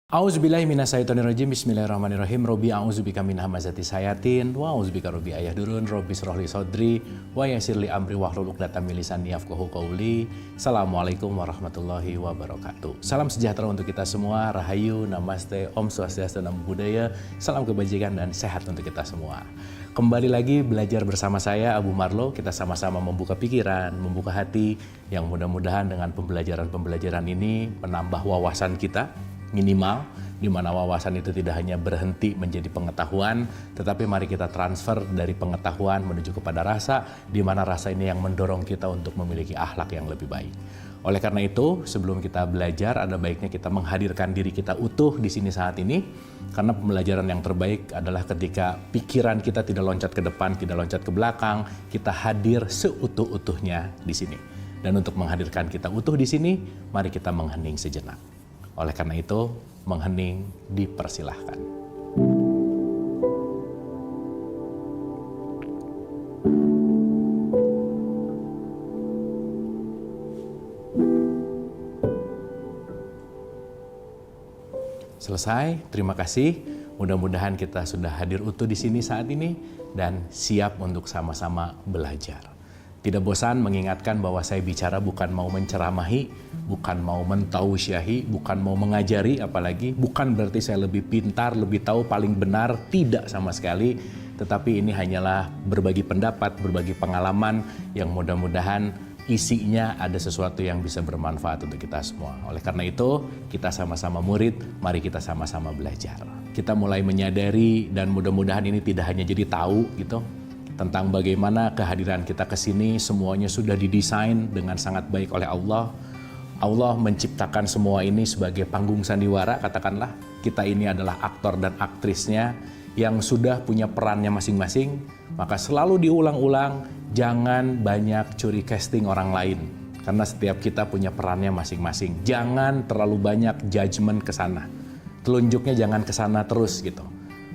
A'udzubillahi minasyaitonirrajim. Bismillahirrahmanirrahim. Robbi a'udzubika min hamazati sayatin wa a'udzubika robbi ayahdurun. Robbi shrahli sadri wa yassirli amri wahlul 'uqdatam min lisani yafqahu qawli. Assalamualaikum warahmatullahi wabarakatuh. Salam sejahtera untuk kita semua. Rahayu, namaste, Om Swastiastu, Namo Buddhaya. Salam kebajikan dan sehat untuk kita semua. Kembali lagi belajar bersama saya Abu Marlo. Kita sama-sama membuka pikiran, membuka hati, yang mudah-mudahan dengan pembelajaran-pembelajaran ini menambah wawasan kita minimal, di mana wawasan itu tidak hanya berhenti menjadi pengetahuan, tetapi mari kita transfer dari pengetahuan menuju kepada rasa, di mana rasa ini yang mendorong kita untuk memiliki akhlak yang lebih baik. Oleh karena itu, sebelum kita belajar, ada baiknya kita menghadirkan diri kita utuh di sini saat ini, karena pembelajaran yang terbaik adalah ketika pikiran kita tidak loncat ke depan, tidak loncat ke belakang, kita hadir seutuh-utuhnya di sini. Dan untuk menghadirkan kita utuh di sini, mari kita menghening sejenak. Oleh karena itu, menghening dipersilahkan. Selesai, terima kasih. Mudah-mudahan kita sudah hadir utuh di sini saat ini dan siap untuk sama-sama belajar. Tidak bosan mengingatkan bahwa saya bicara bukan mau menceramahi, bukan mau mentausiahi, bukan mau mengajari, apalagi bukan berarti saya lebih pintar, lebih tahu, paling benar, tidak sama sekali. Tetapi ini hanyalah berbagi pendapat, berbagi pengalaman yang mudah-mudahan isinya ada sesuatu yang bisa bermanfaat untuk kita semua. Oleh karena itu, kita sama-sama murid, mari kita sama-sama belajar. Kita mulai menyadari dan mudah-mudahan ini tidak hanya jadi tahu gitu, tentang bagaimana kehadiran kita ke sini semuanya sudah didesain dengan sangat baik oleh Allah. Allah menciptakan semua ini sebagai panggung sandiwara, katakanlah. Kita ini adalah aktor dan aktrisnya yang sudah punya perannya masing-masing. Maka selalu diulang-ulang, jangan banyak curi casting orang lain. Karena setiap kita punya perannya masing-masing. Jangan terlalu banyak judgement ke sana. Telunjuknya jangan ke sana terus gitu.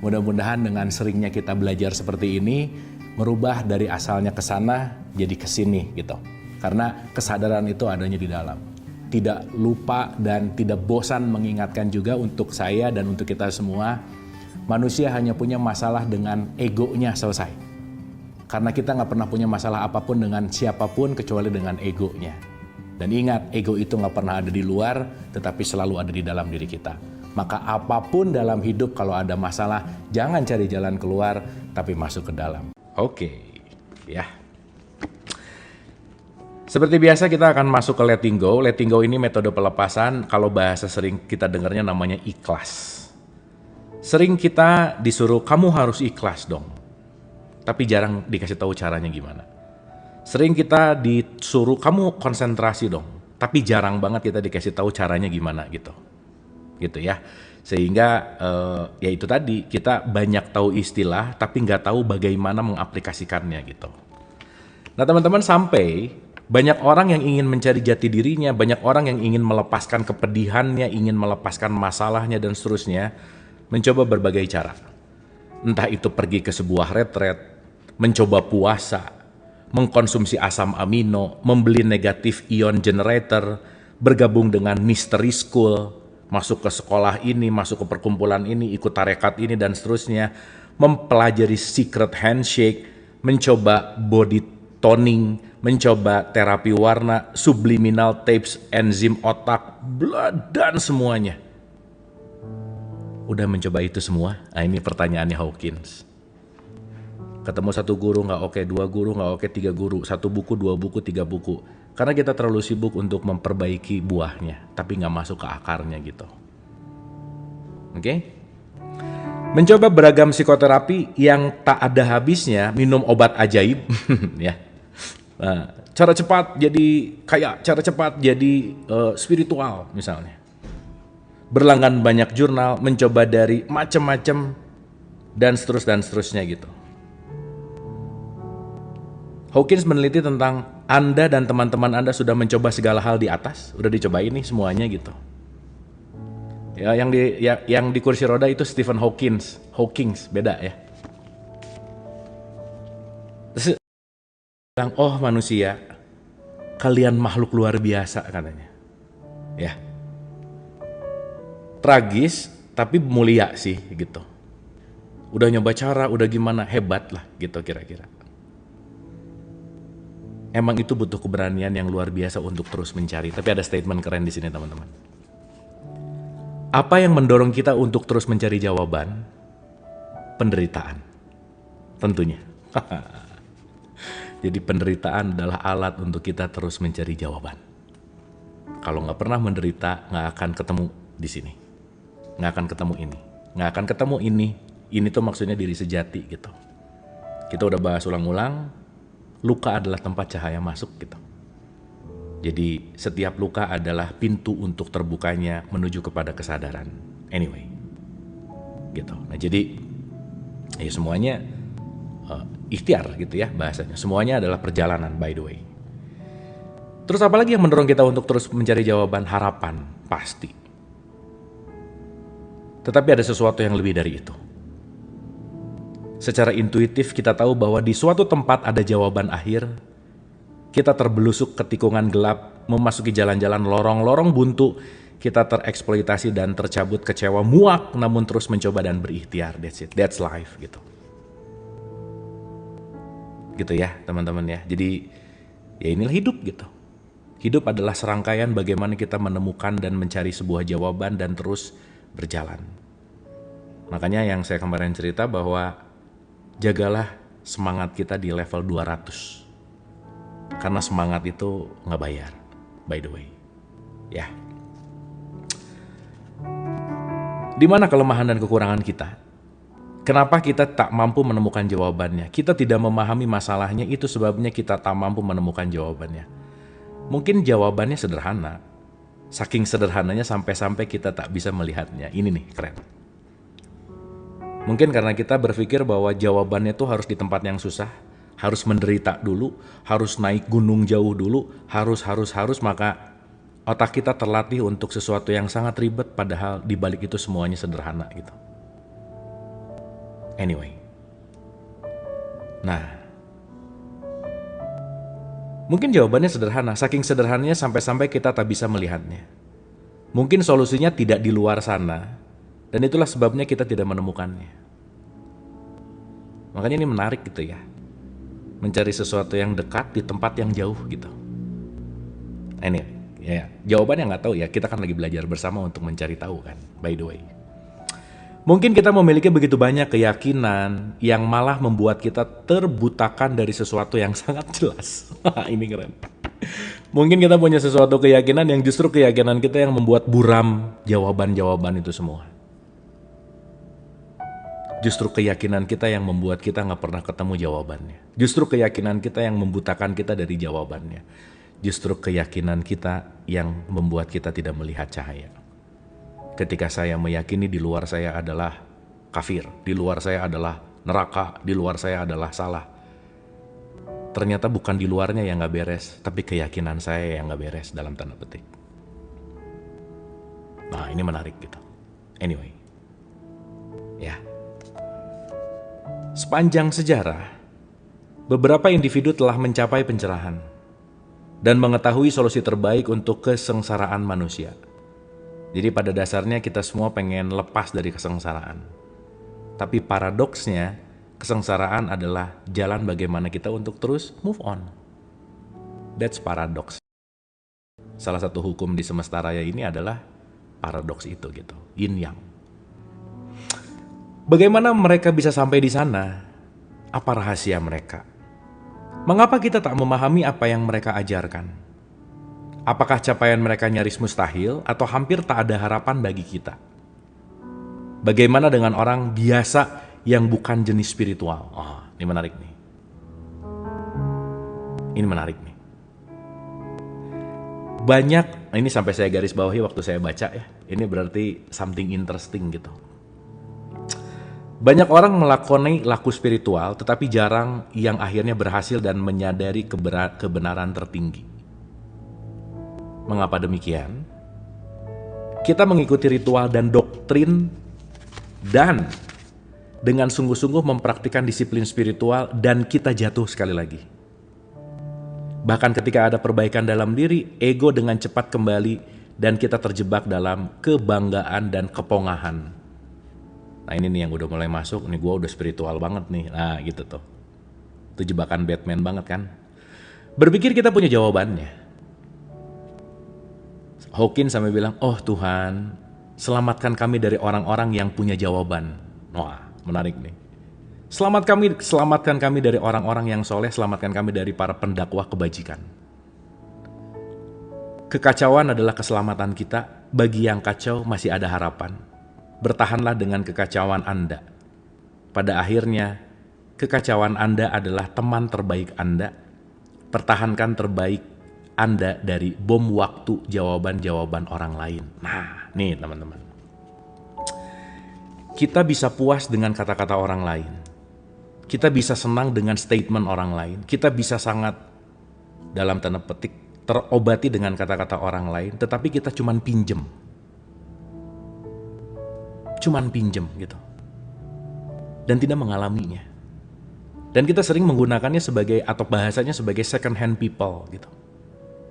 Mudah-mudahan dengan seringnya kita belajar seperti ini, merubah dari asalnya ke sana jadi ke sini gitu. Karena kesadaran itu adanya di dalam. Tidak lupa dan tidak bosan mengingatkan juga untuk saya dan untuk kita semua, manusia hanya punya masalah dengan egonya selesai. Karena kita nggak pernah punya masalah apapun dengan siapapun kecuali dengan egonya. Dan ingat, ego itu nggak pernah ada di luar, tetapi selalu ada di dalam diri kita. Maka apapun dalam hidup kalau ada masalah, jangan cari jalan keluar, tapi masuk ke dalam. Oke, ya. Seperti biasa kita akan masuk ke letting go. Letting go ini metode pelepasan, kalau bahasa sering kita dengarnya namanya ikhlas. Sering kita disuruh, kamu harus ikhlas dong. Tapi jarang dikasih tahu caranya gimana. Sering kita disuruh, kamu konsentrasi dong. Tapi jarang banget kita dikasih tahu caranya gimana gitu. Gitu ya. Sehingga ya itu tadi, kita banyak tahu istilah tapi nggak tahu bagaimana mengaplikasikannya gitu. Nah teman-teman, sampai banyak orang yang ingin mencari jati dirinya, banyak orang yang ingin melepaskan kepedihannya, ingin melepaskan masalahnya dan seterusnya, mencoba berbagai cara. Entah itu pergi ke sebuah retret, mencoba puasa, mengkonsumsi asam amino, membeli negatif ion generator, bergabung dengan mystery school, masuk ke sekolah ini, masuk ke perkumpulan ini, ikut tarekat ini dan seterusnya, mempelajari secret handshake, mencoba body toning, mencoba terapi warna, subliminal tapes, enzim otak, blood, dan semuanya. Udah mencoba itu semua? Nah, ini pertanyaannya Hawkins. Ketemu satu guru nggak oke, dua guru nggak oke, tiga guru, satu buku, dua buku, tiga buku. Karena kita terlalu sibuk untuk memperbaiki buahnya, tapi nggak masuk ke akarnya gitu. Oke? Mencoba beragam psikoterapi yang tak ada habisnya, minum obat ajaib, ya. Nah, cara cepat jadi kaya, cara cepat jadi spiritual misalnya. Berlangganan banyak jurnal, mencoba dari macam-macam dan seterusnya gitu. Hawkins meneliti tentang Anda dan teman-teman Anda sudah mencoba segala hal di atas, udah dicoba ini semuanya gitu. Ya, yang di kursi roda itu Stephen Hawkins beda ya. Terus bilang, oh manusia, kalian makhluk luar biasa katanya. Ya. tragis tapi mulia sih gitu. Udah nyoba cara, udah gimana, hebat lah gitu kira-kira. Emang itu butuh keberanian yang luar biasa untuk terus mencari. Tapi ada statement keren di sini teman-teman. Apa yang mendorong kita untuk terus mencari jawaban? Penderitaan. Tentunya. Jadi penderitaan adalah alat untuk kita terus mencari jawaban. Kalau nggak pernah menderita, nggak akan ketemu di sini. Nggak akan ketemu ini. Nggak akan ketemu ini. Ini tuh maksudnya diri sejati gitu. Kita udah bahas ulang-ulang, luka adalah tempat cahaya masuk gitu. Jadi setiap luka adalah pintu untuk terbukanya menuju kepada kesadaran. Anyway, gitu. Nah jadi ya semuanya ikhtiar gitu ya bahasanya. Semuanya adalah perjalanan by the way. Terus apalagi yang mendorong kita untuk terus mencari jawaban? Harapan, pasti. Tetapi ada sesuatu yang lebih dari itu. Secara intuitif kita tahu bahwa di suatu tempat ada jawaban akhir. Kita terbelusuk ke tikungan gelap, memasuki jalan-jalan lorong-lorong buntu. Kita tereksploitasi dan tercabut kecewa muak, namun terus mencoba dan berikhtiar. That's it, that's life gitu. Gitu ya teman-teman ya. Jadi ya inilah hidup gitu. Hidup adalah serangkaian bagaimana kita menemukan dan mencari sebuah jawaban dan terus berjalan. Makanya yang saya kemarin cerita bahwa jagalah semangat kita di level 200. Karena semangat itu nggak bayar, by the way. Ya. Di mana kelemahan dan kekurangan kita? Kenapa kita tak mampu menemukan jawabannya? Kita tidak memahami masalahnya, itu sebabnya kita tak mampu menemukan jawabannya. Mungkin jawabannya sederhana. Saking sederhananya sampai-sampai kita tak bisa melihatnya. Ini nih, keren. Mungkin karena kita berpikir bahwa jawabannya tuh harus di tempat yang susah, harus menderita dulu, harus naik gunung jauh dulu, harus, maka otak kita terlatih untuk sesuatu yang sangat ribet, padahal di balik itu semuanya sederhana gitu. Anyway. Nah, mungkin jawabannya sederhana, saking sederhananya sampai-sampai kita tak bisa melihatnya. Mungkin solusinya tidak di luar sana, dan itulah sebabnya kita tidak menemukannya. Makanya ini menarik gitu ya. Mencari sesuatu yang dekat di tempat yang jauh gitu. Ini ya, jawabannya nggak tahu ya, kita kan lagi belajar bersama untuk mencari tahu kan, by the way. Mungkin kita memiliki begitu banyak keyakinan yang malah membuat kita terbutakan dari sesuatu yang sangat jelas. Ini keren. Mungkin kita punya sesuatu keyakinan yang justru keyakinan kita yang membuat buram jawaban-jawaban itu semua. Justru keyakinan kita yang membuat kita nggak pernah ketemu jawabannya. Justru keyakinan kita yang membutakan kita dari jawabannya. Justru keyakinan kita yang membuat kita tidak melihat cahaya. Ketika saya meyakini di luar saya adalah kafir, di luar saya adalah neraka, di luar saya adalah salah. Ternyata bukan di luarnya yang nggak beres, tapi keyakinan saya yang nggak beres dalam tanda petik. Nah ini menarik gitu. Anyway, ya. Sepanjang sejarah, beberapa individu telah mencapai pencerahan dan mengetahui solusi terbaik untuk kesengsaraan manusia. Jadi pada dasarnya kita semua pengen lepas dari kesengsaraan. Tapi paradoksnya, kesengsaraan adalah jalan bagaimana kita untuk terus move on. That's paradox. Salah satu hukum di semesta raya ini adalah paradoks itu gitu, yin yang. Bagaimana mereka bisa sampai di sana? Apa rahasia mereka? Mengapa kita tak memahami apa yang mereka ajarkan? Apakah capaian mereka nyaris mustahil atau hampir tak ada harapan bagi kita? Bagaimana dengan orang biasa yang bukan jenis spiritual? Oh, ini menarik nih. Ini menarik nih. Banyak, ini sampai saya garis bawahi waktu saya baca ya. Ini berarti something interesting gitu. Banyak orang melakoni laku spiritual, tetapi jarang yang akhirnya berhasil dan menyadari kebenaran tertinggi. Mengapa demikian? Kita mengikuti ritual dan doktrin dan dengan sungguh-sungguh mempraktikkan disiplin spiritual dan kita jatuh sekali lagi. Bahkan ketika ada perbaikan dalam diri, ego dengan cepat kembali dan kita terjebak dalam kebanggaan dan kepongahan. Nah ini nih yang udah mulai masuk, nih gue udah spiritual banget nih, nah gitu tuh. Itu jebakan Batman banget kan. Berpikir kita punya jawabannya. Hawkins sampai bilang, oh Tuhan, selamatkan kami dari orang-orang yang punya jawaban. Wah, menarik nih. Selamatkan kami dari orang-orang yang soleh, selamatkan kami dari para pendakwah kebajikan. Kekacauan adalah keselamatan kita, bagi yang kacau masih ada harapan. Bertahanlah dengan kekacauan Anda. Pada akhirnya, kekacauan Anda adalah teman terbaik Anda. Pertahankan terbaik Anda dari bom waktu jawaban-jawaban orang lain. Nah, nih teman-teman. Kita bisa puas dengan kata-kata orang lain. Kita bisa senang dengan statement orang lain. Kita bisa sangat, dalam tanda petik, terobati dengan kata-kata orang lain. Tetapi kita cuman pinjem. Cuman pinjem gitu. Dan tidak mengalaminya. Dan kita sering menggunakannya sebagai, atau bahasanya sebagai second hand people gitu.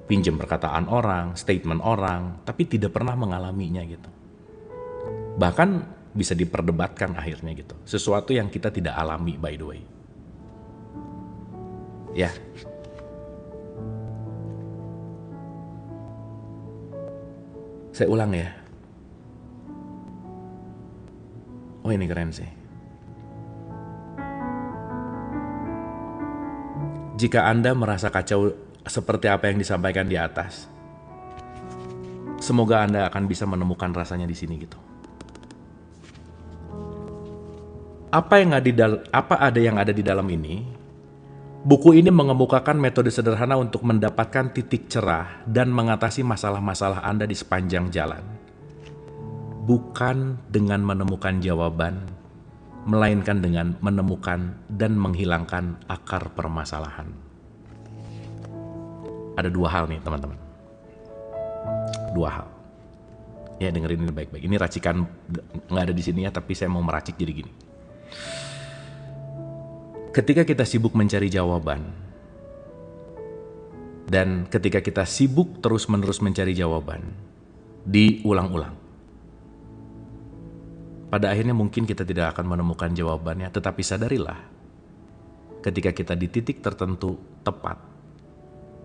Pinjem perkataan orang, statement orang, tapi tidak pernah mengalaminya gitu. Bahkan bisa diperdebatkan akhirnya gitu. Sesuatu yang kita tidak alami by the way. Ya. Saya ulang ya. Oh ini keren sih. Jika Anda merasa kacau seperti apa yang disampaikan di atas, semoga Anda akan bisa menemukan rasanya di sini gitu. Apa ada yang ada di dalam ini? Buku ini mengemukakan metode sederhana untuk mendapatkan titik cerah dan mengatasi masalah-masalah Anda di sepanjang jalan. Bukan dengan menemukan jawaban, melainkan dengan menemukan dan menghilangkan akar permasalahan. Ada dua hal nih teman-teman. Dua hal. Ya dengerin ini baik-baik. Ini racikan nggak ada di sini ya, tapi saya mau meracik jadi gini. Ketika kita sibuk mencari jawaban, dan ketika kita sibuk terus-menerus mencari jawaban, diulang-ulang, pada akhirnya mungkin kita tidak akan menemukan jawabannya, tetapi sadarilah, ketika kita di titik tertentu tepat,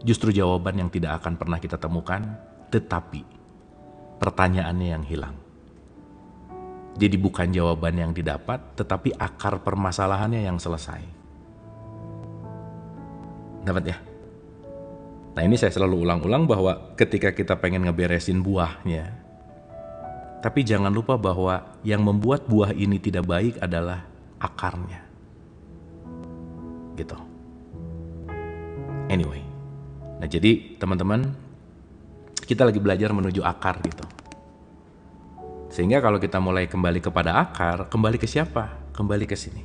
justru jawaban yang tidak akan pernah kita temukan, tetapi pertanyaannya yang hilang. Jadi bukan jawaban yang didapat, tetapi akar permasalahannya yang selesai. Dapat ya? Nah ini saya selalu ulang-ulang bahwa ketika kita pengen ngeberesin buahnya, tapi jangan lupa bahwa yang membuat buah ini tidak baik adalah akarnya. Gitu. Anyway. Nah jadi teman-teman, kita lagi belajar menuju akar gitu. Sehingga kalau kita mulai kembali kepada akar, kembali ke siapa? Kembali ke sini.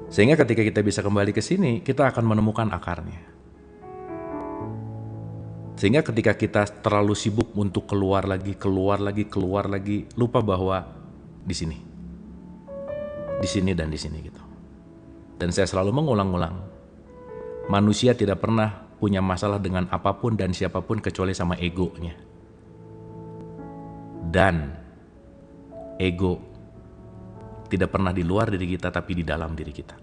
Sehingga ketika kita bisa kembali ke sini, kita akan menemukan akarnya. Sehingga ketika kita terlalu sibuk untuk keluar lagi, lupa bahwa di sini. Di sini dan di sini gitu. Dan saya selalu mengulang-ulang, manusia tidak pernah punya masalah dengan apapun dan siapapun kecuali sama egonya. Dan ego tidak pernah di luar diri kita, tapi di dalam diri kita.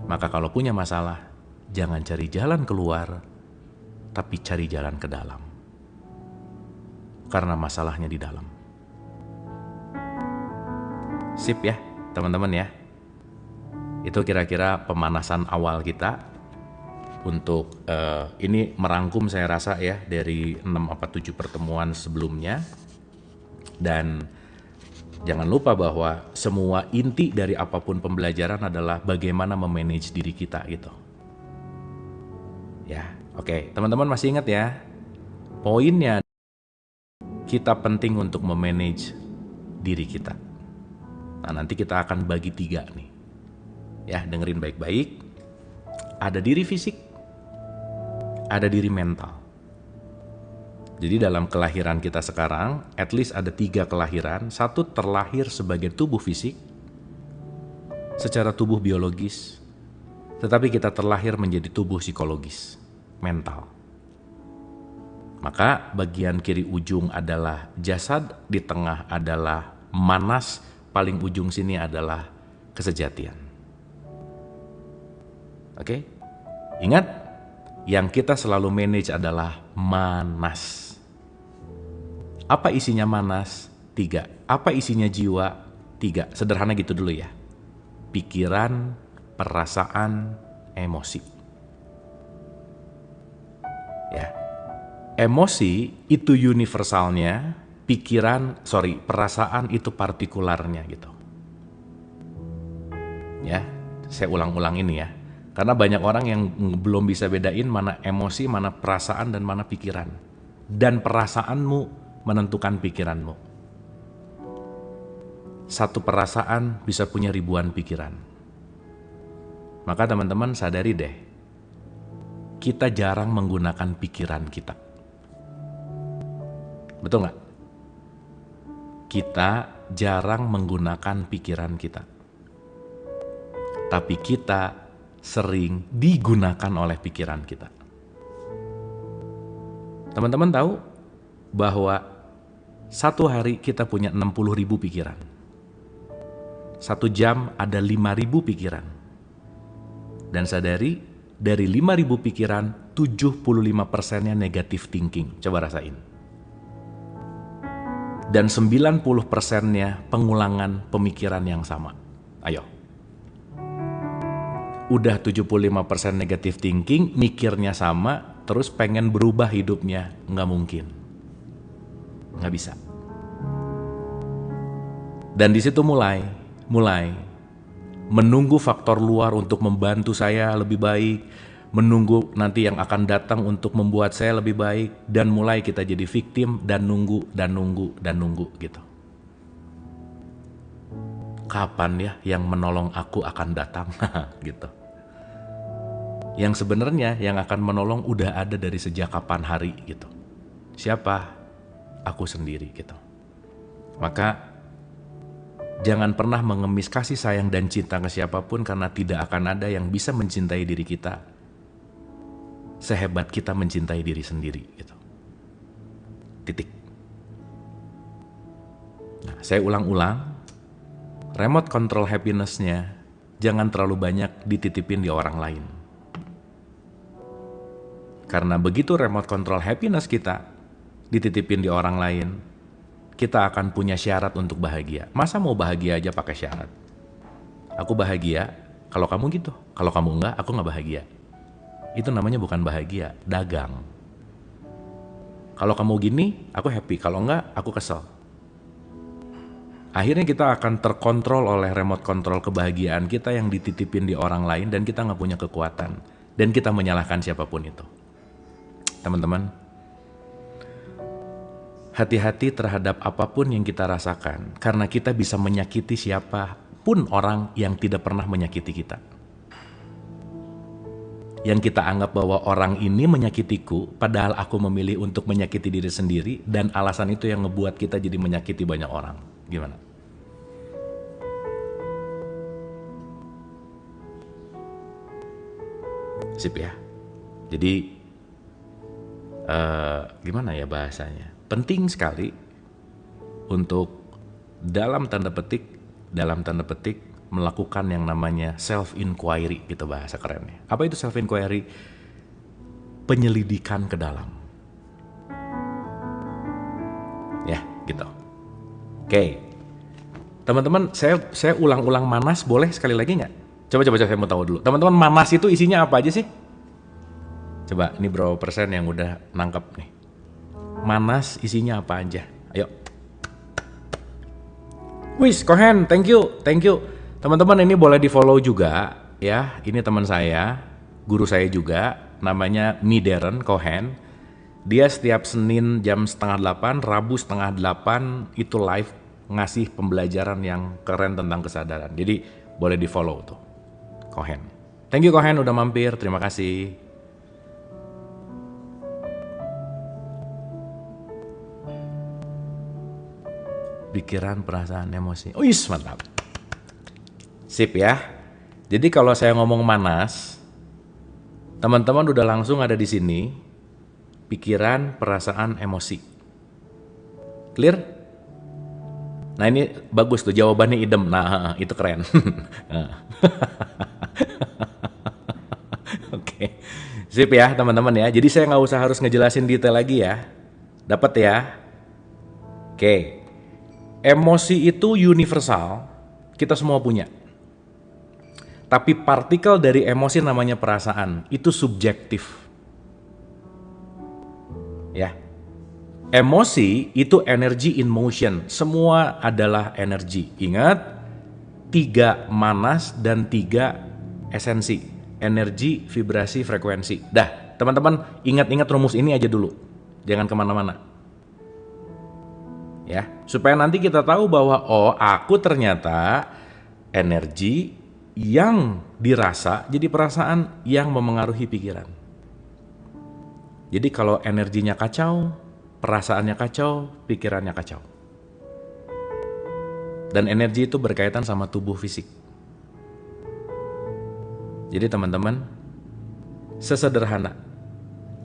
Maka kalau punya masalah, jangan cari jalan keluar, tapi cari jalan ke dalam. Karena masalahnya di dalam. Sip ya, teman-teman ya. Itu kira-kira pemanasan awal kita untuk ini merangkum saya rasa ya dari 6 apa 7 pertemuan sebelumnya. Dan jangan lupa bahwa semua inti dari apapun pembelajaran adalah bagaimana memanage diri kita gitu. Ya, oke. Teman-teman masih ingat ya? Poinnya kita penting untuk memanage diri kita. Nah, nanti kita akan bagi 3 nih. Ya, dengerin baik-baik. Ada diri fisik, ada diri mental. Jadi dalam kelahiran kita sekarang, at least ada 3 kelahiran. 1 terlahir sebagai tubuh fisik, secara tubuh biologis. Tetapi kita terlahir menjadi tubuh psikologis, mental. Maka bagian kiri ujung adalah jasad, di tengah adalah manas, paling ujung sini adalah kesejatian. Oke? Ingat, yang kita selalu manage adalah manas. Apa isinya manas? 3. Apa isinya jiwa? 3. Sederhana gitu dulu ya. Pikiran, perasaan, emosi. Ya. Emosi itu universalnya, perasaan itu partikularnya gitu. Ya, saya ulang-ulang ini ya. Karena banyak orang yang belum bisa bedain mana emosi, mana perasaan, dan mana pikiran. Dan perasaanmu menentukan pikiranmu. Satu perasaan bisa punya ribuan pikiran. Maka teman-teman sadari deh, kita jarang menggunakan pikiran kita. Betul nggak? Kita jarang menggunakan pikiran kita. Tapi kita sering digunakan oleh pikiran kita. Teman-teman tahu bahwa satu hari kita punya 60.000 pikiran. 1 jam ada 5.000 pikiran. Dan sadari, dari 5.000 pikiran, 75%-nya negative thinking. Coba rasain. Dan 90%-nya pengulangan pemikiran yang sama. Ayo. Udah 75% negative thinking, mikirnya sama, terus pengen berubah hidupnya. Nggak mungkin. Nggak bisa. Dan di situ mulai menunggu faktor luar untuk membantu saya lebih baik, menunggu nanti yang akan datang untuk membuat saya lebih baik, dan mulai kita jadi victim dan nunggu gitu. Kapan ya yang menolong aku akan datang? Gitu. Yang sebenarnya yang akan menolong udah ada dari sejak kapan hari gitu. Siapa? Aku sendiri gitu. Maka jangan pernah mengemis kasih sayang dan cinta ke siapapun, karena tidak akan ada yang bisa mencintai diri kita sehebat kita mencintai diri sendiri gitu. Titik. Nah, saya ulang-ulang, remote control happiness-nya jangan terlalu banyak dititipin di orang lain. Karena begitu remote control happiness kita dititipin di orang lain, kita akan punya syarat untuk bahagia. Masa mau bahagia aja pakai syarat? Aku bahagia kalau kamu gitu, kalau kamu enggak, aku enggak bahagia. Itu namanya bukan bahagia, dagang. Kalau kamu gini, aku happy. Kalau enggak, aku kesel. Akhirnya kita akan terkontrol oleh remote control kebahagiaan kita yang dititipin di orang lain, dan kita nggak punya kekuatan. Dan kita menyalahkan siapapun itu. Teman-teman, hati-hati terhadap apapun yang kita rasakan, karena kita bisa menyakiti siapapun orang yang tidak pernah menyakiti kita. Yang kita anggap bahwa orang ini menyakitiku, padahal aku memilih untuk menyakiti diri sendiri, dan alasan itu yang ngebuat kita jadi menyakiti banyak orang. Gimana? Sip ya. Jadi gimana ya bahasanya? Penting sekali untuk dalam tanda petik melakukan yang namanya self-inquiry, gitu bahasa kerennya. Apa itu self-inquiry? Penyelidikan ke dalam. Ya, gitu. Oke. Teman-teman, saya ulang-ulang manas, boleh sekali lagi nggak? Coba saya mau tahu dulu. Teman-teman, manas itu isinya apa aja sih? Coba, ini berapa persen yang udah nangkep nih? Manas isinya apa aja? Ayo. Wis, Kohen, thank you. Teman-teman, ini boleh di follow juga ya. Ini teman saya, guru saya juga, namanya Mideren Kohen. Dia setiap Senin jam 7:30, Rabu 7:30 itu live ngasih pembelajaran yang keren tentang kesadaran. Jadi boleh di follow tuh, Kohen. Thank you Kohen udah mampir, terima kasih. Pikiran, perasaan, emosi. Oh yes, mantap. Sip ya. Jadi kalau saya ngomong manas, teman-teman udah langsung ada di sini. pikiran, perasaan, emosi. Clear? Nah ini bagus tuh, jawabannya idem. Nah itu keren. Oke, sip ya teman-teman ya. Jadi saya nggak usah harus ngejelasin detail lagi ya. Dapat ya? Oke, emosi itu universal, kita semua punya. Tapi partikel dari emosi namanya perasaan, itu subjektif. Ya. Emosi itu energy in motion, semua adalah energi. Ingat, 3 manas dan 3 esensi. Energi, vibrasi, frekuensi. Dah, teman-teman ingat-ingat rumus ini aja dulu. Jangan kemana-mana. Ya, supaya nanti kita tahu bahwa oh, aku ternyata energi yang dirasa jadi perasaan yang memengaruhi pikiran. Jadi kalau energinya kacau, perasaannya kacau, pikirannya kacau. Dan energi itu berkaitan sama tubuh fisik. Jadi teman-teman, sesederhana.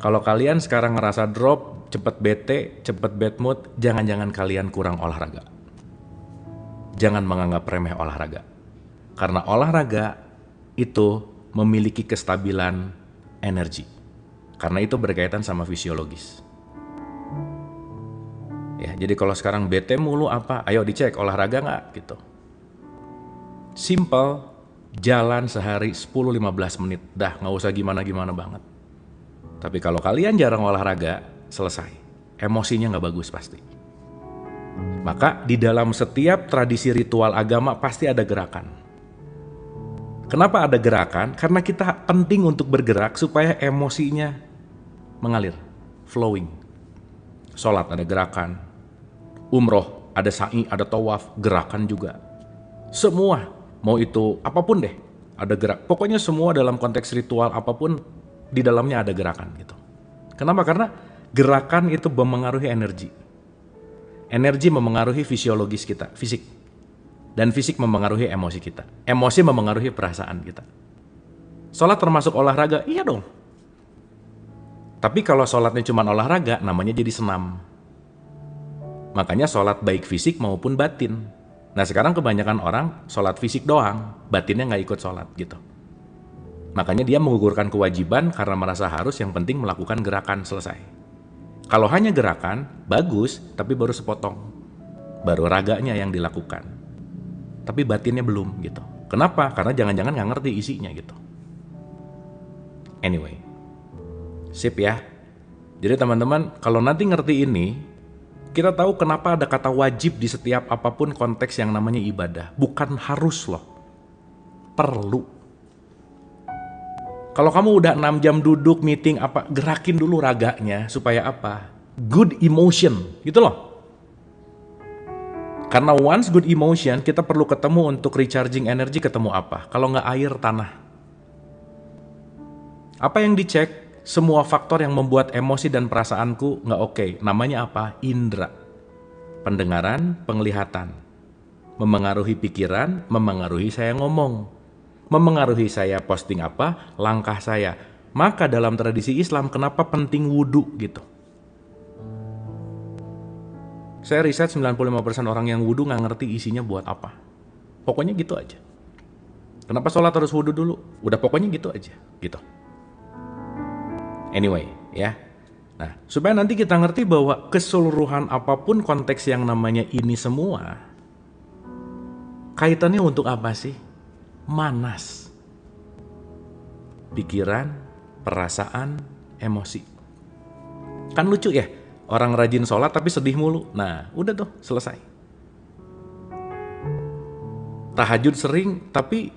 Kalau kalian sekarang ngerasa drop, cepet bete, cepet bad mood, jangan-jangan kalian kurang olahraga. Jangan menganggap remeh olahraga. Karena olahraga itu memiliki kestabilan energi. Karena itu berkaitan sama fisiologis. Ya, jadi kalau sekarang bete mulu apa? Ayo dicek olahraga nggak gitu. Simple, jalan sehari 10-15 menit. Dah nggak usah gimana-gimana banget. Tapi kalau kalian jarang olahraga, selesai. Emosinya nggak bagus pasti. Maka di dalam setiap tradisi ritual agama pasti ada gerakan. Kenapa ada gerakan? Karena kita penting untuk bergerak supaya emosinya mengalir, flowing. Sholat ada gerakan, umroh ada sa'i, ada tawaf, gerakan juga. Semua, mau itu apapun deh, ada gerak. Pokoknya semua dalam konteks ritual apapun, di dalamnya ada gerakan gitu. Kenapa? Karena gerakan itu memengaruhi energi. Energi memengaruhi fisiologis kita, fisik. Dan fisik memengaruhi emosi kita. Emosi memengaruhi perasaan kita. Sholat termasuk olahraga? Iya dong. Tapi kalau sholatnya cuma olahraga, namanya jadi senam. Makanya sholat baik fisik maupun batin. Nah sekarang kebanyakan orang sholat fisik doang, batinnya nggak ikut sholat gitu. Makanya dia menggugurkan kewajiban karena merasa harus, yang penting melakukan gerakan, selesai. Kalau hanya gerakan, bagus, tapi baru sepotong. Baru raganya yang dilakukan. Tapi batinnya belum gitu. Kenapa? Karena jangan-jangan nggak ngerti isinya gitu. Anyway, sip ya. Jadi teman-teman, kalau nanti ngerti ini, kita tahu kenapa ada kata wajib di setiap apapun konteks yang namanya ibadah. Bukan harus loh, perlu. Kalau kamu udah 6 jam duduk meeting apa, gerakin dulu raganya supaya apa? Good emotion, gitu loh. Karena once good emotion, kita perlu ketemu untuk recharging energi, ketemu apa? Kalau nggak air, tanah. Apa yang dicek? Semua faktor yang membuat emosi dan perasaanku nggak oke. Namanya apa? Indra. Pendengaran, penglihatan. Memengaruhi pikiran, memengaruhi saya ngomong. Memengaruhi saya posting apa, langkah saya. Maka dalam tradisi Islam, kenapa penting wudhu gitu? Saya riset 95% orang yang wudhu nggak ngerti isinya buat apa. Pokoknya gitu aja. Kenapa sholat harus wudhu dulu? Udah pokoknya gitu aja, gitu. Anyway, ya. Nah, supaya nanti kita ngerti bahwa keseluruhan apapun konteks yang namanya ini semua, kaitannya untuk apa sih? Manas. Pikiran, perasaan, emosi. Kan lucu ya, orang rajin sholat tapi sedih mulu. Nah, udah tuh, selesai. Tahajud sering tapi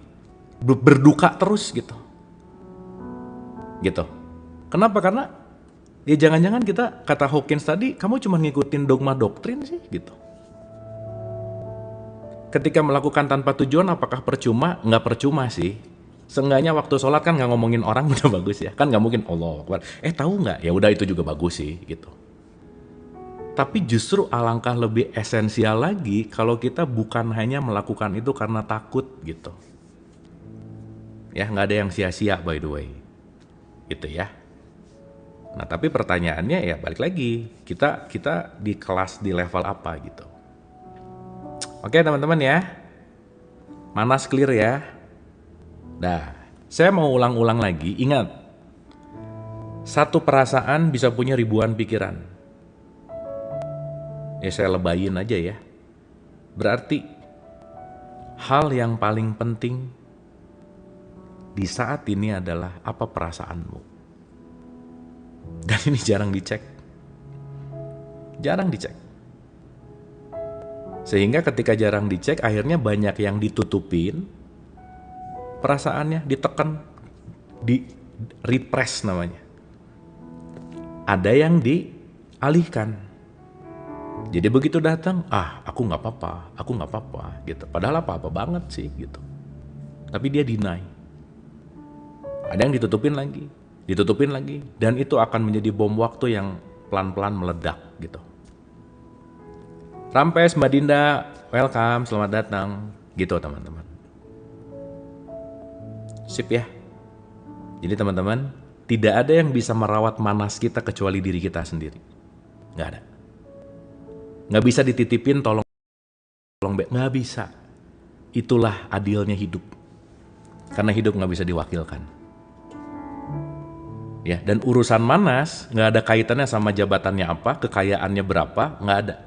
berduka terus gitu. Gitu. Kenapa? Karena ya jangan-jangan kita, kata Hawkins tadi, kamu cuma ngikutin dogma doktrin sih gitu. Ketika melakukan tanpa tujuan, apakah percuma? Nggak percuma sih. Seenggaknya waktu sholat kan nggak ngomongin orang, udah bagus ya. Kan nggak mungkin Allah Akbar. Tahu nggak? Ya udah, itu juga bagus sih gitu. Tapi justru alangkah lebih esensial lagi kalau kita bukan hanya melakukan itu karena takut gitu. Ya nggak ada yang sia-sia by the way. Gitu ya. Nah, tapi pertanyaannya ya balik lagi, kita di kelas di level apa gitu. Oke teman-teman ya, Manas clear ya. Nah, saya mau ulang-ulang lagi, ingat, satu perasaan bisa punya ribuan pikiran. Ya saya lebayin aja ya. Berarti hal yang paling penting di saat ini adalah apa perasaanmu. Dan ini jarang dicek. Jarang dicek. Sehingga ketika jarang dicek, akhirnya banyak yang ditutupin, perasaannya ditekan, di repress namanya. Ada yang dialihkan. Jadi begitu datang, aku nggak apa-apa, gitu. Padahal apa-apa banget sih, gitu. Tapi dia deny. Ada yang ditutupin lagi, dan itu akan menjadi bom waktu yang pelan-pelan meledak, gitu. Rampes, Mbak Dinda, welcome, selamat datang, gitu teman-teman. Sip ya. Jadi teman-teman, tidak ada yang bisa merawat manas kita kecuali diri kita sendiri. Nggak ada. Nggak bisa dititipin tolong nggak bisa. Itulah adilnya hidup. Karena hidup nggak bisa diwakilkan. Ya, dan urusan manas nggak ada kaitannya sama jabatannya apa, kekayaannya berapa, nggak ada.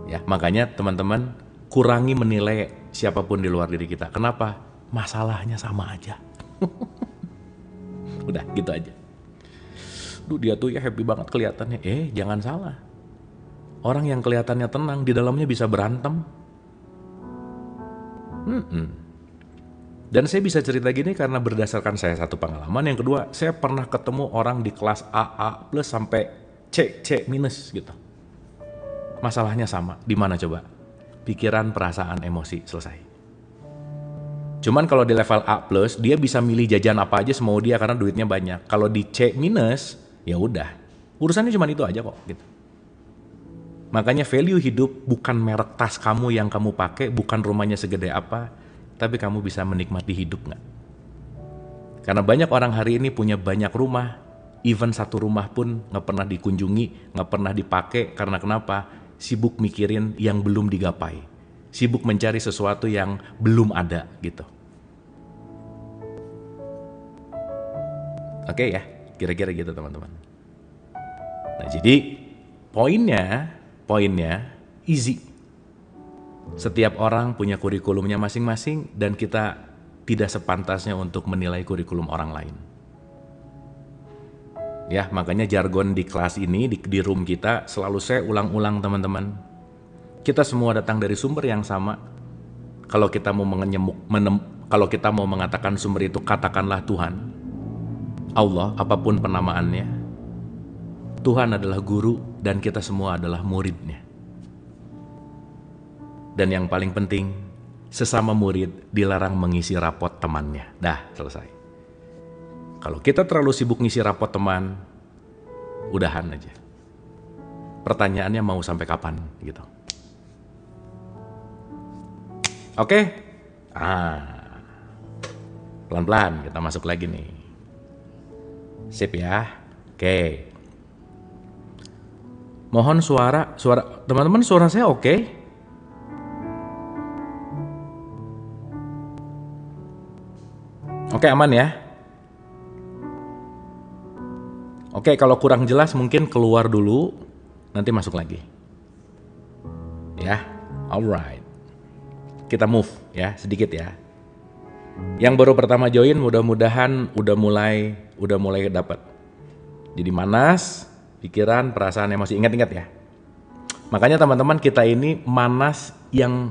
Ya, makanya teman-teman kurangi menilai siapapun di luar diri kita. Kenapa? Masalahnya sama aja. Udah gitu aja. Dia tuh ya happy banget kelihatannya. Jangan salah. Orang yang kelihatannya tenang di dalamnya bisa berantem. Dan saya bisa cerita gini karena berdasarkan saya satu pengalaman. Yang kedua, saya pernah ketemu orang di kelas AA plus sampai C minus gitu. Masalahnya sama. Di mana coba? Pikiran, perasaan, emosi, selesai. Cuman kalau di level A plus, dia bisa milih jajan apa aja semau dia karena duitnya banyak. Kalau di C minus, ya udah. Urusannya cuma itu aja kok gitu. Makanya value hidup bukan merek tas kamu yang kamu pakai, bukan rumahnya segede apa, tapi kamu bisa menikmati hidup nggak? Karena banyak orang hari ini punya banyak rumah, even satu rumah pun nggak pernah dikunjungi, nggak pernah dipakai, karena kenapa? Sibuk mikirin yang belum digapai, sibuk mencari sesuatu yang belum ada gitu. Oke ya, kira-kira gitu teman-teman. Nah jadi poinnya easy. Setiap orang punya kurikulumnya masing-masing dan kita tidak sepantasnya untuk menilai kurikulum orang lain. Ya, makanya jargon di kelas ini, di room kita, selalu saya ulang-ulang teman-teman. Kita semua datang dari sumber yang sama. Kalau kita mau kalau kita mau mengatakan sumber itu katakanlah Tuhan, Allah, apapun penamaannya. Tuhan adalah guru dan kita semua adalah muridnya. Dan yang paling penting, sesama murid dilarang mengisi rapot temannya. Dah, selesai. Kalau kita terlalu sibuk ngisi rapot teman, udahan aja. Pertanyaannya mau sampai kapan gitu. Oke? Pelan-pelan kita masuk lagi nih. Sip ya. Oke. Mohon suara teman-teman, suara saya oke? Oke, aman ya? Oke, kalau kurang jelas mungkin keluar dulu, nanti masuk lagi. Ya, alright. Kita move ya, sedikit ya. Yang baru pertama join mudah-mudahan udah mulai dapat. Jadi manas, pikiran, perasaan, emosi, ingat-ingat ya. Makanya teman-teman kita ini manas yang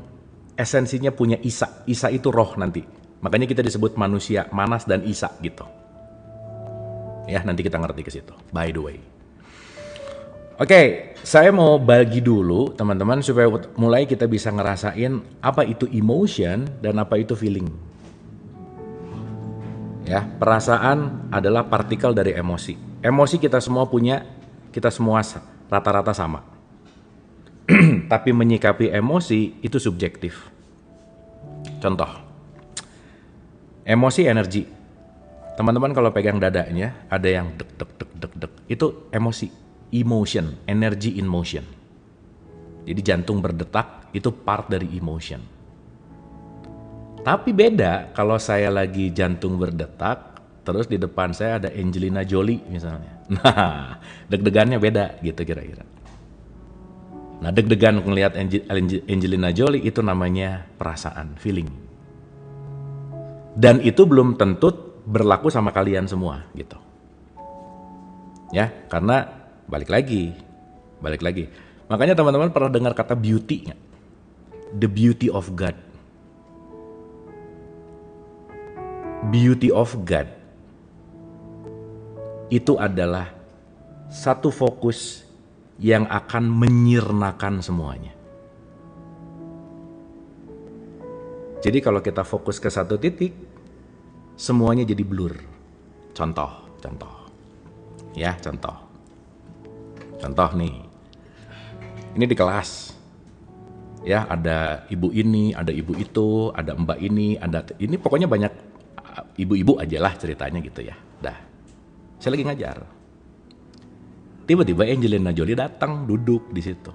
esensinya punya Isa. Isa itu roh nanti. Makanya kita disebut manusia manas dan Isa gitu. Ya, nanti kita ngerti ke situ. By the way. Oke, saya mau bagi dulu teman-teman supaya mulai kita bisa ngerasain apa itu emotion dan apa itu feeling. Ya, perasaan adalah partikel dari emosi. Emosi kita semua punya, kita semua rata-rata sama. Tapi menyikapi emosi itu subjektif. Contoh, emosi energi. Teman-teman kalau pegang dadanya, ada yang deg deg deg deg deg. Itu emosi, emotion, energy in motion. Jadi jantung berdetak itu part dari emotion. Tapi beda kalau saya lagi jantung berdetak, terus di depan saya ada Angelina Jolie misalnya. Nah, deg-degannya beda gitu kira-kira. Nah, deg-degan ngelihat Angelina Jolie itu namanya perasaan, feeling. Dan itu belum tentu berlaku sama kalian semua gitu. Ya, karena balik lagi. Makanya teman-teman pernah dengar kata beauty nggak? The beauty of God. Beauty of God itu adalah satu fokus yang akan menyirnakan semuanya. Jadi kalau kita fokus ke satu titik, semuanya jadi blur. Contoh. Contoh nih. Ini di kelas. Ya, ada ibu ini, ada ibu itu, ada mbak ini, ini pokoknya banyak ibu-ibu aja lah ceritanya gitu ya. Dah. Saya lagi ngajar. Tiba-tiba Angelina Jolie datang duduk di situ.